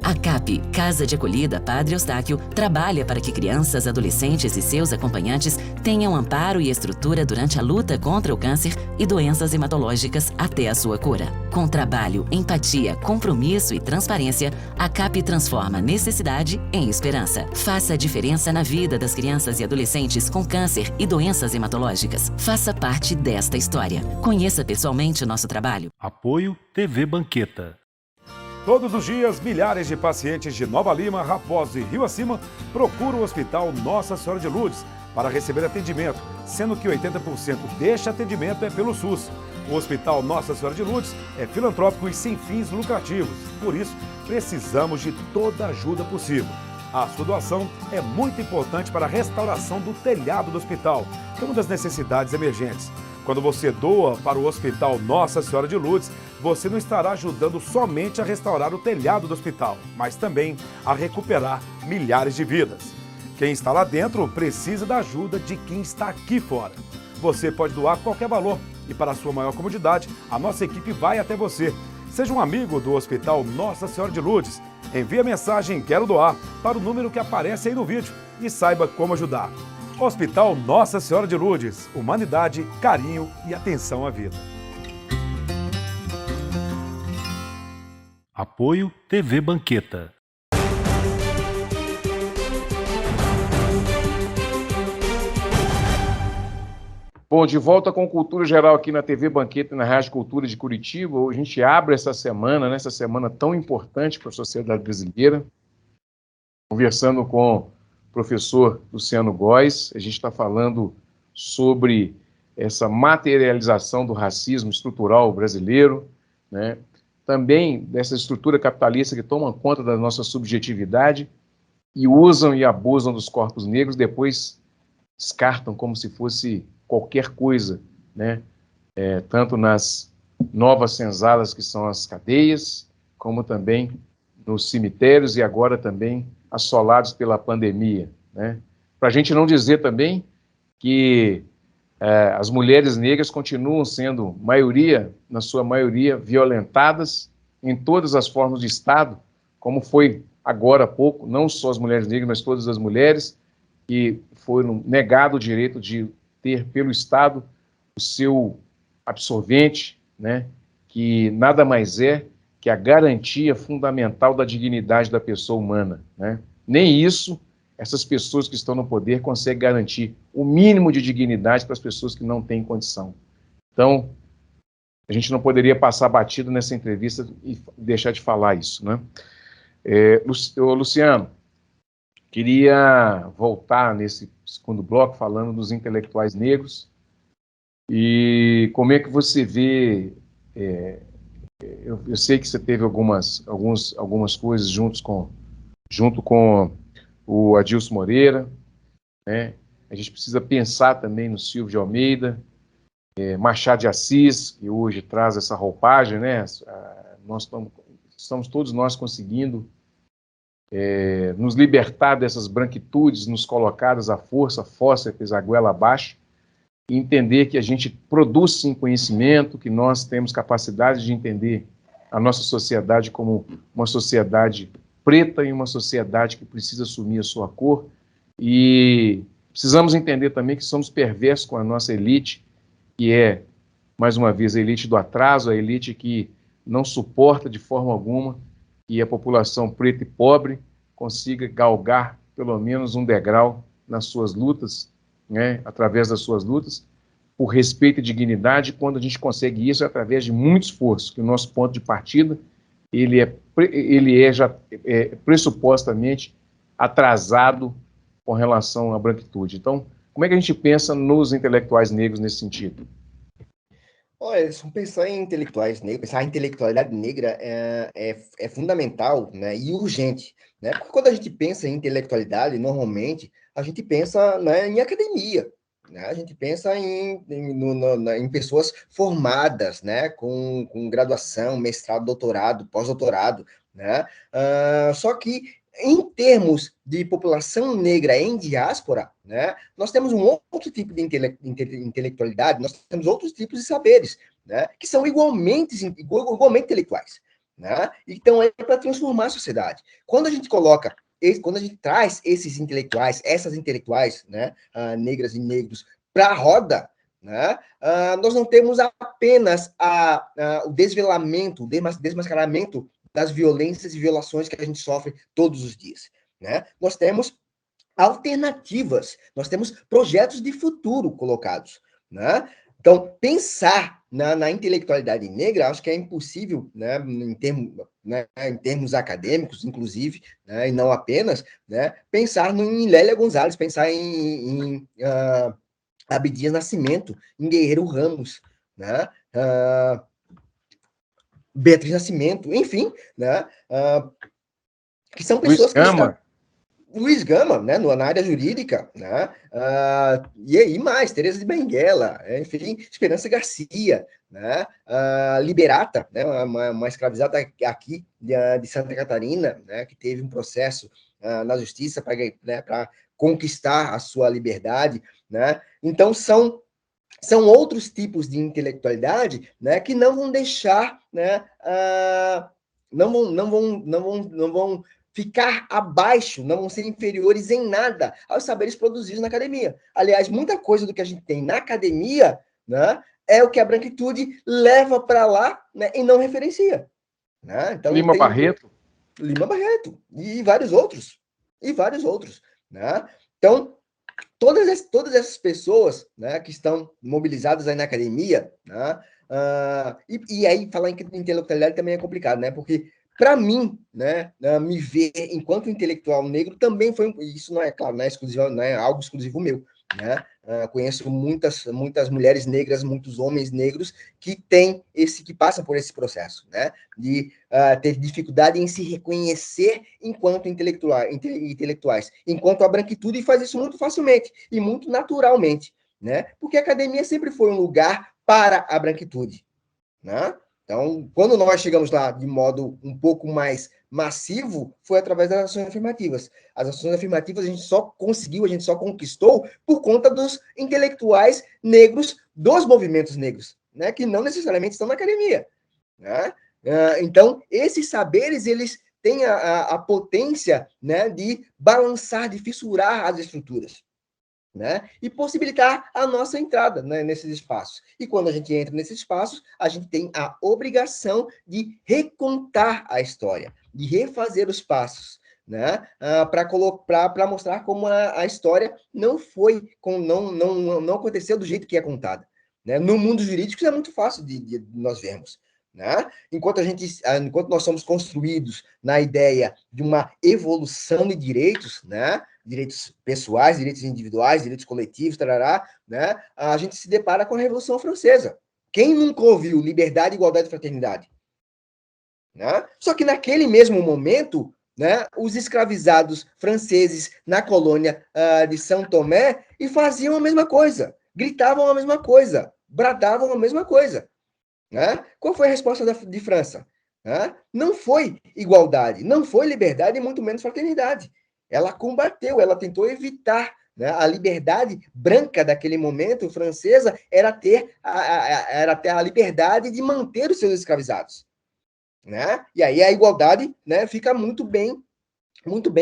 A CAP, Casa de Acolhida Padre Eustáquio, trabalha para que crianças, adolescentes e seus acompanhantes tenham amparo e estrutura durante a luta contra o câncer e doenças hematológicas até a sua cura. Com trabalho, empatia, compromisso e transparência, a CAP transforma necessidade em esperança. Faça a diferença na vida das crianças e adolescentes com câncer e doenças hematológicas. Faça parte desta história. Conheça pessoalmente o nosso trabalho. Apoio TV Banqueta. Todos os dias, milhares de pacientes de Nova Lima, Raposo e Rio Acima procuram o Hospital Nossa Senhora de Lourdes para receber atendimento, sendo que 80% deste atendimento é pelo SUS. O Hospital Nossa Senhora de Lourdes é filantrópico e sem fins lucrativos, por isso precisamos de toda a ajuda possível. A sua doação é muito importante para a restauração do telhado do hospital, que é uma das necessidades emergentes. Quando você doa para o Hospital Nossa Senhora de Lourdes, você não estará ajudando somente a restaurar o telhado do hospital, mas também a recuperar milhares de vidas. Quem está lá dentro precisa da ajuda de quem está aqui fora. Você pode doar qualquer valor e, para a sua maior comodidade, a nossa equipe vai até você. Seja um amigo do Hospital Nossa Senhora de Lourdes. Envie a mensagem "Quero doar" para o número que aparece aí no vídeo e saiba como ajudar. Hospital Nossa Senhora de Lourdes. Humanidade, carinho e atenção à vida. Apoio TV Banqueta. Bom, de volta com Cultura Geral aqui na TV Banqueta e na Rádio Cultura de Curitiba. Hoje a gente abre essa semana, essa semana tão importante para a sociedade brasileira, conversando com o professor Luciano Góes. A gente está falando sobre essa materialização do racismo estrutural brasileiro, né? Também dessa estrutura capitalista que toma conta da nossa subjetividade e usam e abusam dos corpos negros, depois descartam como se fosse qualquer coisa, né? Tanto nas novas senzalas que são as cadeias, como também nos cemitérios e agora também assolados pela pandemia, né? Para a gente não dizer também que as mulheres negras continuam sendo maioria, na sua maioria, violentadas em todas as formas de Estado, como foi agora há pouco, não só as mulheres negras, mas todas as mulheres, que foram negado o direito de ter pelo Estado o seu absorvente, né, que nada mais é que a garantia fundamental da dignidade da pessoa humana, né? Nem isso essas pessoas que estão no poder conseguem garantir o mínimo de dignidade para as pessoas que não têm condição. Então, a gente não poderia passar batido nessa entrevista e deixar de falar isso, né? Luciano, queria voltar nesse segundo bloco falando dos intelectuais negros e como é que você vê... eu sei que você teve algumas coisas junto com o Adilson Moreira, né? A gente precisa pensar também no Silvio de Almeida, Machado de Assis, que hoje traz essa roupagem, né? Estamos todos nós conseguindo nos libertar dessas branquitudes nos colocadas à força, fósseis, a goela abaixo, e entender que a gente produz sim conhecimento, que nós temos capacidade de entender a nossa sociedade como uma sociedade preta e uma sociedade que precisa assumir a sua cor, e precisamos entender também que somos perversos com a nossa elite, que é, mais uma vez, a elite do atraso, a elite que não suporta de forma alguma que a população preta e pobre consiga galgar pelo menos um degrau nas suas lutas, né, através das suas lutas, por respeito e dignidade. Quando a gente consegue isso é através de muito esforço, que o nosso ponto de partida ele é já pressupostamente atrasado com relação à branquitude. Então, como é que a gente pensa nos intelectuais negros nesse sentido? Olha, se pensar em intelectuais negros, pensar em intelectualidade negra é fundamental, né, e urgente, né? Porque quando a gente pensa em intelectualidade, normalmente a gente pensa, né, em academia, né? A gente pensa em pessoas formadas, né, com graduação, mestrado, doutorado, pós-doutorado, né? Só que em termos de população negra em diáspora, né, nós temos um outro tipo de intelectualidade, nós temos outros tipos de saberes, né, que são igualmente intelectuais, né, e estão aí para transformar a sociedade. Quando a gente traz esses intelectuais, essas intelectuais, né, negras e negros, para a roda, né, nós não temos apenas o desvelamento, o desmascaramento das violências e violações que a gente sofre todos os dias, né? Nós temos alternativas, nós temos projetos de futuro colocados, né? Então, pensar na intelectualidade negra, acho que é impossível, né, em termos acadêmicos, inclusive, né, e não apenas, né, pensar em Lélia Gonzalez, pensar em Abdias Nascimento, em Guerreiro Ramos, né? Beatriz Nascimento, enfim, né, que são pessoas que estão... Luiz Gama, né, na área jurídica, né, e aí mais, Teresa de Benguela, enfim, Esperança Garcia, né, Liberata, né, uma escravizada aqui de Santa Catarina, né, que teve um processo na justiça para conquistar a sua liberdade, né? Então, são outros tipos de intelectualidade, né, que não vão deixar, né, não vão ficar abaixo, não vão ser inferiores em nada aos saberes produzidos na academia. Aliás, muita coisa do que a gente tem na academia, né, é o que a branquitude leva para lá, né, e não referencia. Né? Então, Lima Barreto e vários outros. Né? Então, todas essas pessoas, né, que estão mobilizadas aí na academia, né, e aí falar em intelectualidade também é complicado, né, porque para mim, né, me ver enquanto intelectual negro também foi, isso não é, claro, não é exclusivo, não é algo exclusivo meu, né, conheço muitas mulheres negras, muitos homens negros que passam por esse processo, né, de ter dificuldade em se reconhecer enquanto intelectuais, enquanto a branquitude faz isso muito facilmente e muito naturalmente, né, porque a academia sempre foi um lugar para a branquitude, né. Então, quando nós chegamos lá de modo um pouco mais massivo, foi através das ações afirmativas. As ações afirmativas a gente só conquistou por conta dos intelectuais negros dos movimentos negros, né, que não necessariamente estão na academia. Né? Então, esses saberes, eles têm a potência, né, de balançar, de fissurar as estruturas. Né? E possibilitar a nossa entrada, né, nesses espaços. E quando a gente entra nesses espaços, a gente tem a obrigação de recontar a história, de refazer os passos, né, para mostrar como a história não aconteceu do jeito que é contada. Né? No mundo jurídico, isso é muito fácil de nós vermos. Né? Enquanto nós somos construídos na ideia de uma evolução de direitos, né? Direitos pessoais, direitos individuais, direitos coletivos, tarará, né? A gente se depara com a Revolução Francesa. Quem nunca ouviu liberdade, igualdade e fraternidade? Né? Só que naquele mesmo momento, né, os escravizados franceses na colônia de São Tomé e faziam a mesma coisa, gritavam a mesma coisa, bradavam a mesma coisa. Né? Qual foi a resposta de França? Né? Não foi igualdade, não foi liberdade e muito menos fraternidade. Ela combateu, ela tentou evitar. Né? A liberdade branca daquele momento, francesa, era ter a liberdade de manter os seus escravizados. Né? E aí a igualdade, né, fica muito bem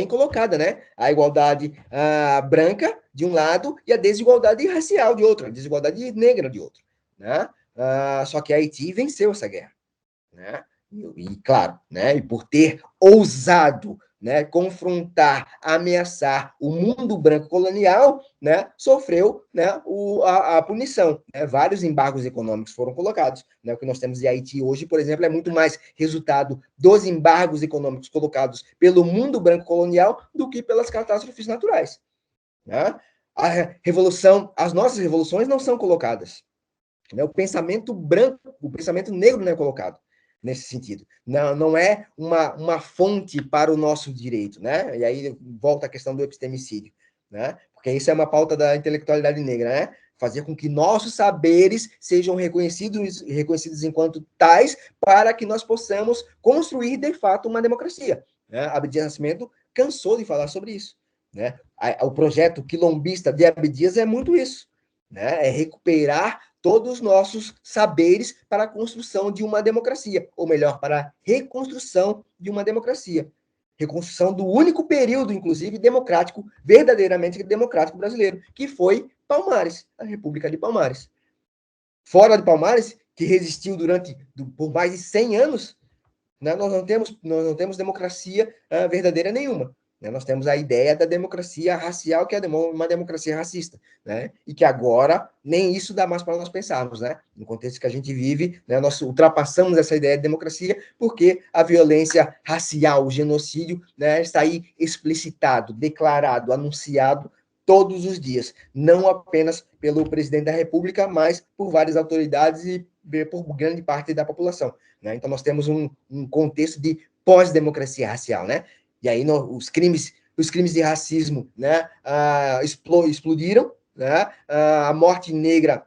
colocada. Né? A igualdade branca, de um lado, e a desigualdade racial, de outro, a desigualdade negra, de outro. Né? Só que Haiti venceu essa guerra, né? E claro, né? E por ter ousado, né, confrontar, ameaçar o mundo branco colonial, né, sofreu, né, a punição. Né? Vários embargos econômicos foram colocados. Né? O que nós temos em Haiti hoje, por exemplo, é muito mais resultado dos embargos econômicos colocados pelo mundo branco colonial do que pelas catástrofes naturais. Né? As nossas revoluções não são colocadas. O pensamento branco, o pensamento negro não é colocado nesse sentido. Não é uma fonte para o nosso direito. Né? E aí volta a questão do epistemicídio. Né? Porque isso é uma pauta da intelectualidade negra. Né? Fazer com que nossos saberes sejam reconhecidos enquanto tais, para que nós possamos construir, de fato, uma democracia. Né? Abdias Nascimento cansou de falar sobre isso. Né? O projeto quilombista de Abdias é muito isso. Né? É recuperar todos os nossos saberes para a construção de uma democracia, ou melhor, para a reconstrução de uma democracia. Reconstrução do único período, inclusive, democrático, verdadeiramente democrático brasileiro, que foi Palmares, a República de Palmares. Fora de Palmares, que resistiu por mais de 100 anos, né, nós não temos democracia verdadeira nenhuma. Nós temos a ideia da democracia racial, que é uma democracia racista, né? E que agora nem isso dá mais para nós pensarmos, né? No contexto que a gente vive, né, nós ultrapassamos essa ideia de democracia porque a violência racial, o genocídio, né, está aí explicitado, declarado, anunciado todos os dias, não apenas pelo presidente da República, mas por várias autoridades e por grande parte da população. Né? Então nós temos um contexto de pós-democracia racial, né? E aí os crimes de racismo, né, explodiram, né, a morte negra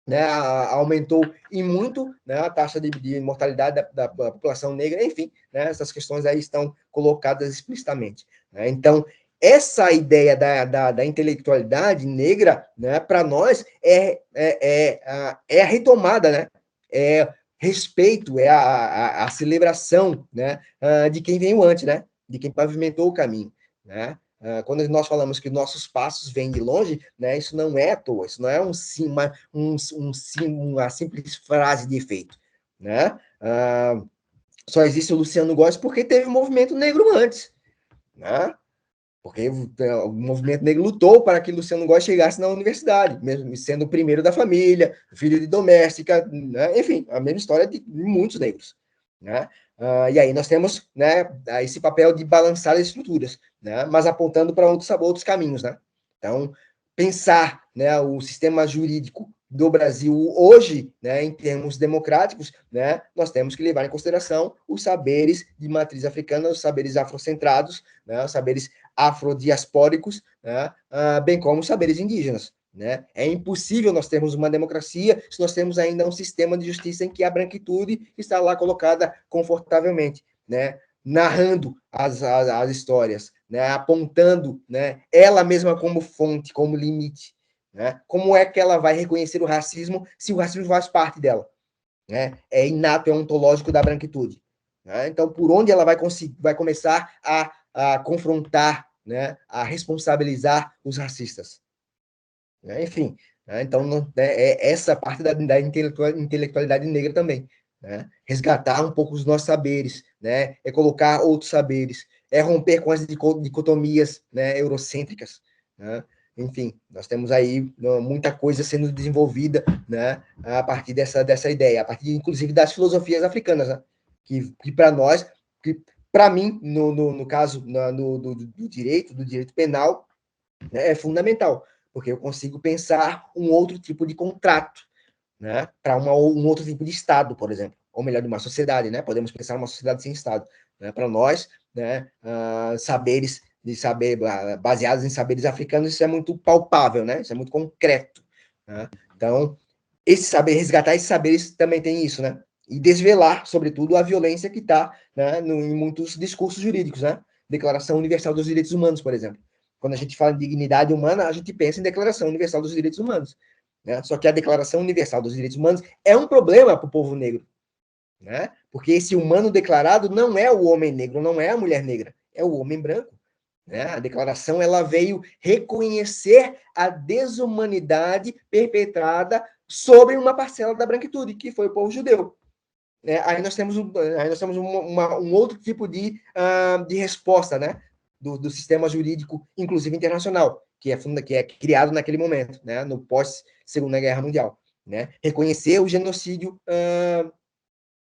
né, aumentou em muito, né, a taxa de mortalidade da população negra, enfim, né, essas questões aí estão colocadas explicitamente. Né? Então, essa ideia da intelectualidade negra, né, para nós, é a retomada, né, é respeito, é a celebração, né, de quem veio antes, né, de quem pavimentou o caminho. Né? Quando nós falamos que nossos passos vêm de longe, né, isso não é à toa, isso não é uma simples frase de efeito. Né? Só existe o Luciano Góes porque teve um movimento negro antes. Né? Porque o movimento negro lutou para que Luciano Góes chegasse na universidade, mesmo sendo o primeiro da família, filho de doméstica, né? Enfim, a mesma história de muitos negros. Né? E aí nós temos, né, esse papel de balançar as estruturas, né, mas apontando para outros caminhos. Né? Então, pensar, né, o sistema jurídico do Brasil hoje, né, em termos democráticos, né, nós temos que levar em consideração os saberes de matriz africana, os saberes afrocentrados, né, os saberes afrodiaspóricos, né, bem como os saberes indígenas. Né? É impossível nós termos uma democracia se nós temos ainda um sistema de justiça em que a branquitude está lá colocada confortavelmente, né? Narrando as histórias, né? Apontando, né, ela mesma como fonte, como limite. Né? Como é que ela vai reconhecer o racismo se o racismo faz parte dela? Né? É inato, é ontológico da branquitude. Né? Então, por onde ela vai começar a confrontar, né, a responsabilizar os racistas? Né? Enfim, né? Então é essa parte da intelectualidade negra também. Né? Resgatar um pouco os nossos saberes, né? É colocar outros saberes, é romper com as dicotomias, né, eurocêntricas. Né? Enfim, nós temos aí muita coisa sendo desenvolvida, né, a partir dessa ideia, a partir, inclusive, das filosofias africanas, né? que para nós, que para mim, no caso do direito penal, né, é fundamental, porque eu consigo pensar um outro tipo de contrato, né, para um outro tipo de Estado, por exemplo, ou melhor, de uma sociedade, né, podemos pensar uma sociedade sem Estado. Né, para nós, né, baseados em saberes africanos, isso é muito palpável, né, isso é muito concreto. Né? Então, resgatar esses saberes também tem isso, né, e desvelar, sobretudo, a violência que está, né, em muitos discursos jurídicos, né, Declaração Universal dos Direitos Humanos, por exemplo. Quando a gente fala em dignidade humana, a gente pensa em Declaração Universal dos Direitos Humanos. Né? Só que a Declaração Universal dos Direitos Humanos é um problema para o povo negro. Né? Porque esse humano declarado não é o homem negro, não é a mulher negra, é o homem branco. Né? A declaração ela veio reconhecer a desumanidade perpetrada sobre uma parcela da branquitude, que foi o povo judeu. Aí nós temos um outro tipo de resposta, né? Do sistema jurídico, inclusive internacional, que é criado naquele momento, né? No pós-Segunda Guerra Mundial. Né? Reconhecer o genocídio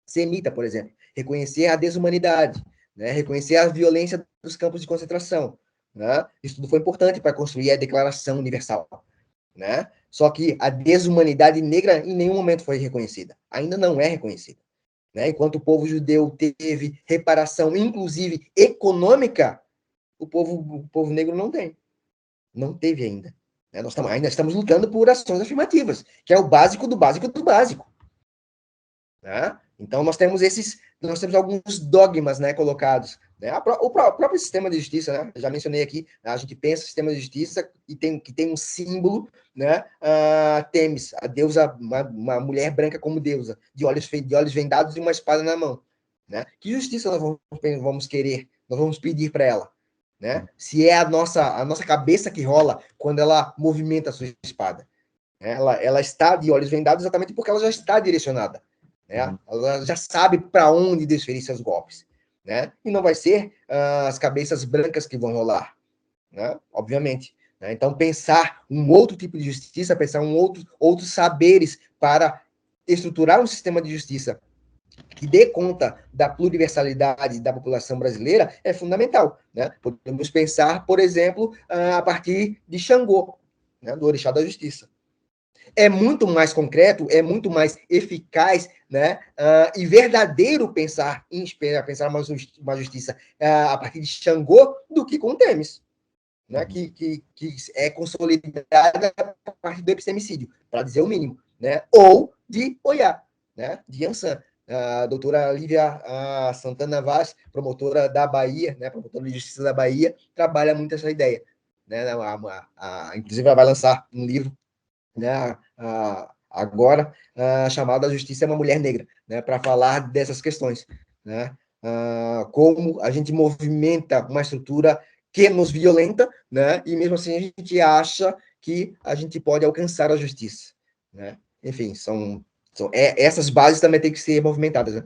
semita, por exemplo. Reconhecer a desumanidade. Né? Reconhecer a violência dos campos de concentração. Né? Isso tudo foi importante para construir a Declaração Universal. Né? Só que a desumanidade negra em nenhum momento foi reconhecida. Ainda não é reconhecida. Né? Enquanto o povo judeu teve reparação, inclusive econômica, o povo negro não tem. Não teve ainda. Né? Nós ainda estamos lutando por ações afirmativas, que é o básico do básico do básico. Né? Então, nós temos alguns dogmas, né, colocados. Né? O próprio sistema de justiça, né? Eu já mencionei aqui, a gente pensa no sistema de justiça que tem um símbolo, né? Temis, a deusa, uma mulher branca como deusa, de olhos vendados e uma espada na mão. Né? Que justiça nós vamos querer, nós vamos pedir para ela? Né? Se é a nossa cabeça que rola quando ela movimenta a sua espada. Ela está de olhos vendados exatamente porque ela já está direcionada. Né? Ela já sabe para onde desferir seus golpes. Né? E não vai ser as cabeças brancas que vão rolar. Né? Obviamente. Né? Então, pensar um outro tipo de justiça, pensar outros saberes para estruturar um sistema de justiça que dê conta da pluriversalidade da população brasileira é fundamental. Né? Podemos pensar, por exemplo, a partir de Xangô, né? Do Orixá da Justiça. É muito mais concreto, é muito mais eficaz, né, e verdadeiro pensar uma justiça a partir de Xangô do que com Temis, né, que é consolidada a partir do epistemicídio, para dizer o mínimo. né? Ou de Oiá, né? De Ansan. A doutora Lívia Santana Vaz, promotora da Bahia, né? Promotora de Justiça da Bahia, trabalha muito essa ideia, né? Inclusive, ela vai lançar um livro, né? Agora, chamado A Justiça é uma Mulher Negra, né? Para falar dessas questões, né? Como a gente movimenta uma estrutura que nos violenta, né? E mesmo assim a gente acha que a gente pode alcançar a justiça, né? Enfim, essas bases também têm que ser movimentadas, né?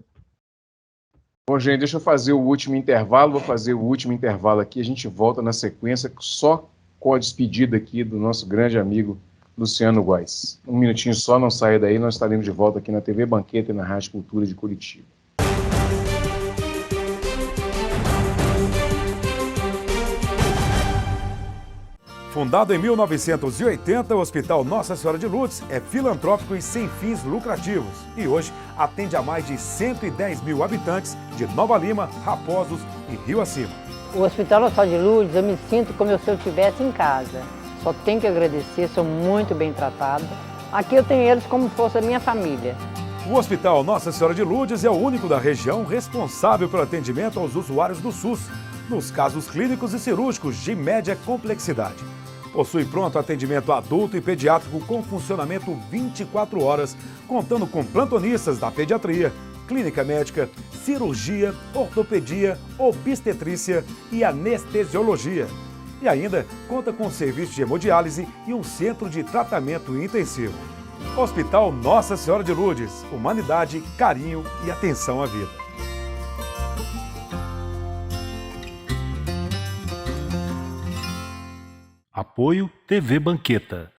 Bom, gente, deixa eu fazer o último intervalo. Vou fazer o último intervalo aqui. A gente volta na sequência só com a despedida aqui do nosso grande amigo Luciano Góes. Um minutinho só, não saia daí. Nós estaremos de volta aqui na TV Banqueta e na Rádio Cultura de Curitiba. Fundado em 1980, o Hospital Nossa Senhora de Lourdes é filantrópico e sem fins lucrativos. E hoje atende a mais de 110 mil habitantes de Nova Lima, Raposos e Rio Acima. O Hospital Nossa Senhora de Lourdes, eu me sinto como se eu estivesse em casa. Só tenho que agradecer, sou muito bem tratada. Aqui eu tenho eles como se fosse a minha família. O Hospital Nossa Senhora de Lourdes é o único da região responsável pelo atendimento aos usuários do SUS, nos casos clínicos e cirúrgicos de média complexidade. Possui pronto atendimento adulto e pediátrico com funcionamento 24 horas, contando com plantonistas da pediatria, clínica médica, cirurgia, ortopedia, obstetrícia e anestesiologia. E ainda conta com serviço de hemodiálise e um centro de tratamento intensivo. Hospital Nossa Senhora de Lourdes, humanidade, carinho e atenção à vida. Apoio TV Banqueta.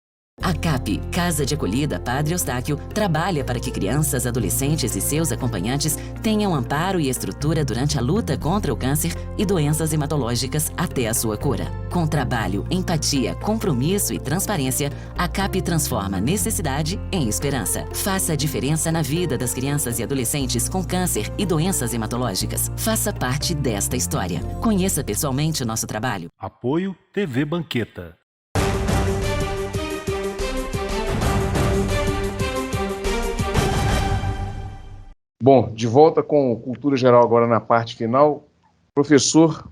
A CAP, Casa de Acolhida Padre Eustáquio, trabalha para que crianças, adolescentes e seus acompanhantes tenham amparo e estrutura durante a luta contra o câncer e doenças hematológicas até a sua cura. Com trabalho, empatia, compromisso e transparência, a CAP transforma necessidade em esperança. Faça a diferença na vida das crianças e adolescentes com câncer e doenças hematológicas. Faça parte desta história. Conheça pessoalmente o nosso trabalho. Apoio TV Banqueta. Bom, de volta com Cultura Geral agora na parte final. Professor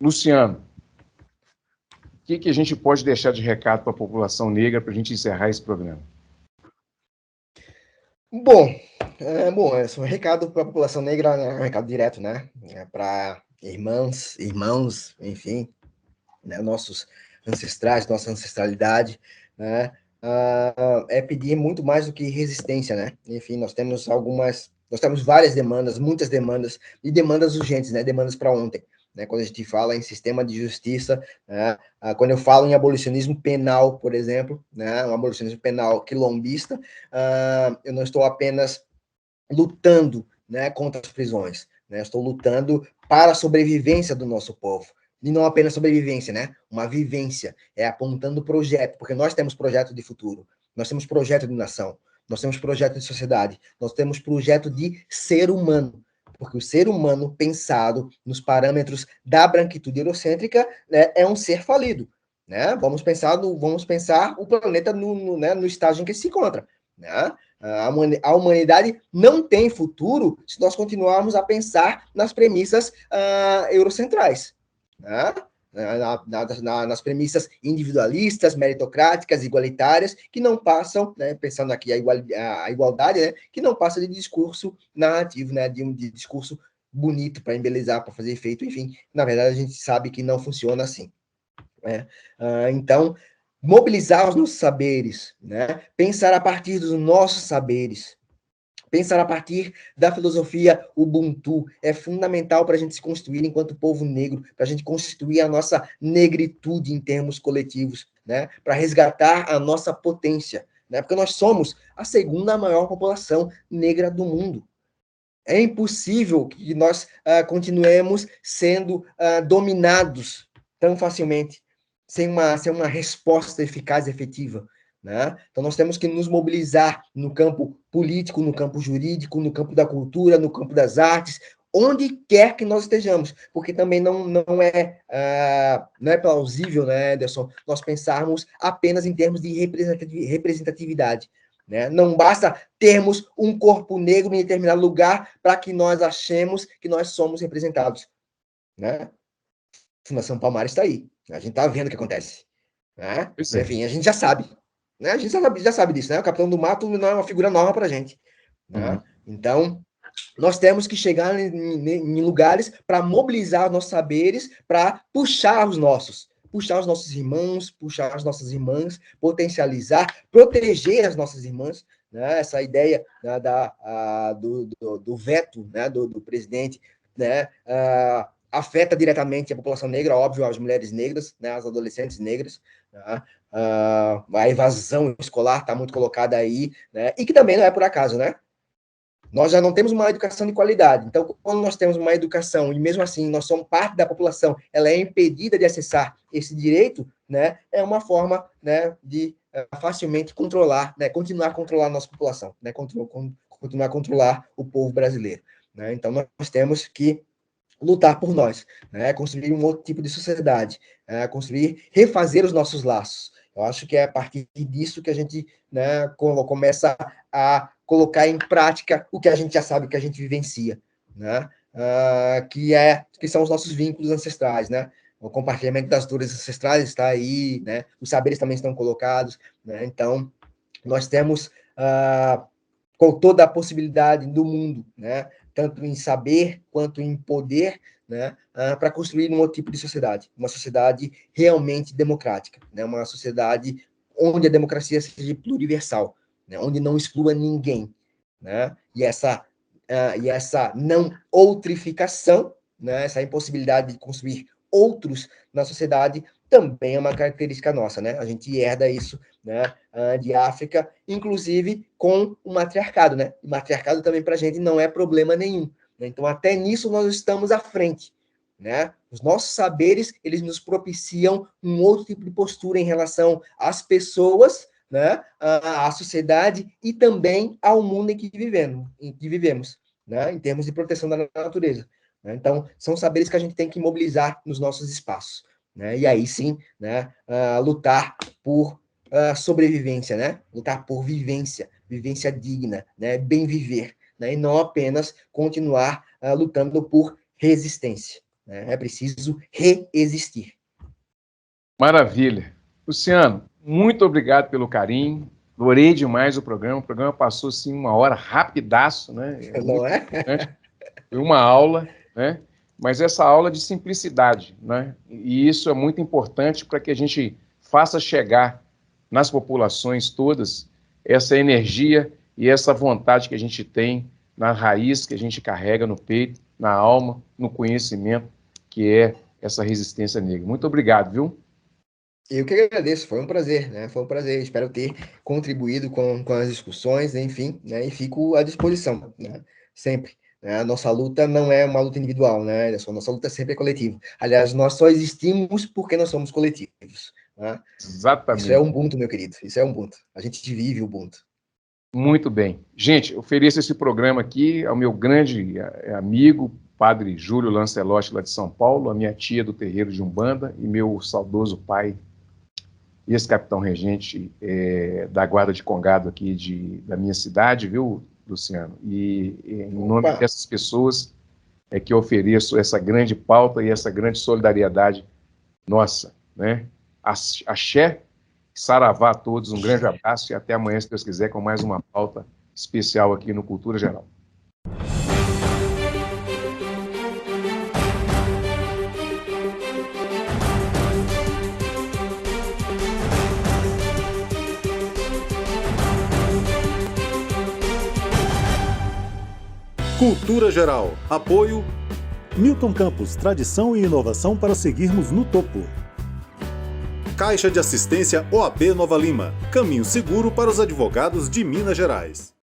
Luciano, o que a gente pode deixar de recado para a população negra para a gente encerrar esse programa? Bom, esse é um recado para a população negra, né? Um recado direto, né? Para irmãos, enfim, né? Nossos ancestrais, nossa ancestralidade, né? É pedir muito mais do que resistência, né? Enfim, nós temos várias demandas, muitas demandas, e demandas urgentes, né? Demandas para ontem, né? Quando a gente fala em sistema de justiça, né? Quando eu falo em abolicionismo penal, por exemplo, né? Um abolicionismo penal quilombista, eu não estou apenas lutando, né, contra as prisões, né? Estou lutando para a sobrevivência do nosso povo. E não apenas sobrevivência, né? Uma vivência, apontando projeto, porque nós temos projeto de futuro, nós temos projeto de nação, nós temos projeto de sociedade, nós temos projeto de ser humano, porque o ser humano pensado nos parâmetros da branquitude eurocêntrica, né, é um ser falido, né? Vamos pensar o planeta no estágio em que se encontra, né? A humanidade não tem futuro se nós continuarmos a pensar nas premissas eurocentrais, né? Nas premissas individualistas, meritocráticas, igualitárias, que não passam, né, pensando aqui a igualdade, né, que não passa de discurso narrativo, né, de discurso bonito para embelezar, para fazer efeito, enfim. Na verdade, a gente sabe que não funciona assim, né? Então, mobilizar os nossos saberes, né, pensar a partir dos nossos saberes, pensar a partir da filosofia Ubuntu é fundamental para a gente se construir enquanto povo negro, para a gente constituir a nossa negritude em termos coletivos, né? Para resgatar a nossa potência, né? Porque nós somos a segunda maior população negra do mundo. É impossível que nós continuemos sendo dominados tão facilmente, sem uma resposta eficaz e efetiva, né? Então, nós temos que nos mobilizar no campo político, no campo jurídico, no campo da cultura, no campo das artes, onde quer que nós estejamos, porque também não é plausível, né, Ederson, nós pensarmos apenas em termos de representatividade, né? Não basta termos um corpo negro em determinado lugar para que nós achemos que nós somos representados, né? A Fundação Palmares está aí. A gente está vendo o que acontece, né? Enfim, a gente já sabe. Né? A gente já sabe disso, né? O Capitão do Mato não é uma figura nova para a gente. Né? Então, nós temos que chegar em lugares para mobilizar os nossos saberes, para puxar os nossos irmãos, puxar as nossas irmãs, potencializar, proteger as nossas irmãs. Né? Essa ideia, né, do veto, né, do presidente, né, afeta diretamente a população negra, óbvio, as mulheres negras, né, as adolescentes negras, né? A evasão escolar está muito colocada aí, né? E que também não é por acaso, né? Nós já não temos uma educação de qualidade. Então, quando nós temos uma educação, e mesmo assim nós somos parte da população, ela é impedida de acessar esse direito, né? É uma forma, né, de facilmente controlar, né? Continuar a controlar a nossa população, né? Continuar a controlar o povo brasileiro. Né? Então, nós temos que lutar por nós, né? Construir um outro tipo de sociedade, refazer os nossos laços. Eu acho que é a partir disso que a gente, né, começa a colocar em prática o que a gente já sabe, o que a gente vivencia, né? Que são os nossos vínculos ancestrais, né? O compartilhamento das dores ancestrais está aí, né? Os saberes também estão colocados, né? Então, nós temos com toda a possibilidade do mundo, né? Tanto em saber quanto em poder, né? Para construir um outro tipo de sociedade, uma sociedade realmente democrática, né? Uma sociedade onde a democracia seja pluriversal, né? Onde não exclua ninguém, né? E essa não outrificação, né? Essa impossibilidade de construir outros na sociedade também é uma característica nossa, né? A gente herda isso, né, de África, inclusive com o matriarcado, né? O matriarcado também para a gente não é problema nenhum, né? Então, até nisso nós estamos à frente, né? Os nossos saberes, eles nos propiciam um outro tipo de postura em relação às pessoas, né, à sociedade e também ao mundo em que vivemos, né? Em termos de proteção da natureza. Né? Então, são saberes que a gente tem que mobilizar nos nossos espaços. Né? E aí sim, né, lutar por sobrevivência, né? Lutar por vivência digna, né? Bem viver, né? E não apenas continuar lutando por resistência. Né? É preciso reexistir. Maravilha. Luciano, muito obrigado pelo carinho. Adorei demais o programa. O programa passou assim uma hora rapidaço, né? Não é? Foi uma aula, né? Mas essa aula de simplicidade, né? E isso é muito importante para que a gente faça chegar nas populações todas essa energia e essa vontade que a gente tem na raiz, que a gente carrega no peito, na alma, no conhecimento, que é essa resistência negra. Muito obrigado, viu? Eu que agradeço, foi um prazer, né? Foi um prazer, espero ter contribuído com as discussões, enfim, né? E fico à disposição, né? Sempre. A nossa luta não é uma luta individual, né? A nossa luta sempre é coletiva. Aliás, nós só existimos porque nós somos coletivos. Né? Exatamente. Isso é Ubuntu, meu querido. Isso é Ubuntu. A gente vive o Ubuntu. Muito bem. Gente, ofereço esse programa aqui ao meu grande amigo, padre Júlio Lancelotti, lá de São Paulo, a minha tia do terreiro de Umbanda e meu saudoso pai, ex-capitão regente da Guarda de Congado aqui da minha cidade, viu, Luciano? E em nome dessas pessoas é que eu ofereço essa grande pauta e essa grande solidariedade nossa, né? Axé, saravá a todos, um grande abraço e até amanhã, se Deus quiser, com mais uma pauta especial aqui no Cultura Geral. Cultura Geral. Apoio Milton Campos, tradição e inovação para seguirmos no topo. Caixa de Assistência OAB Nova Lima. Caminho seguro para os advogados de Minas Gerais.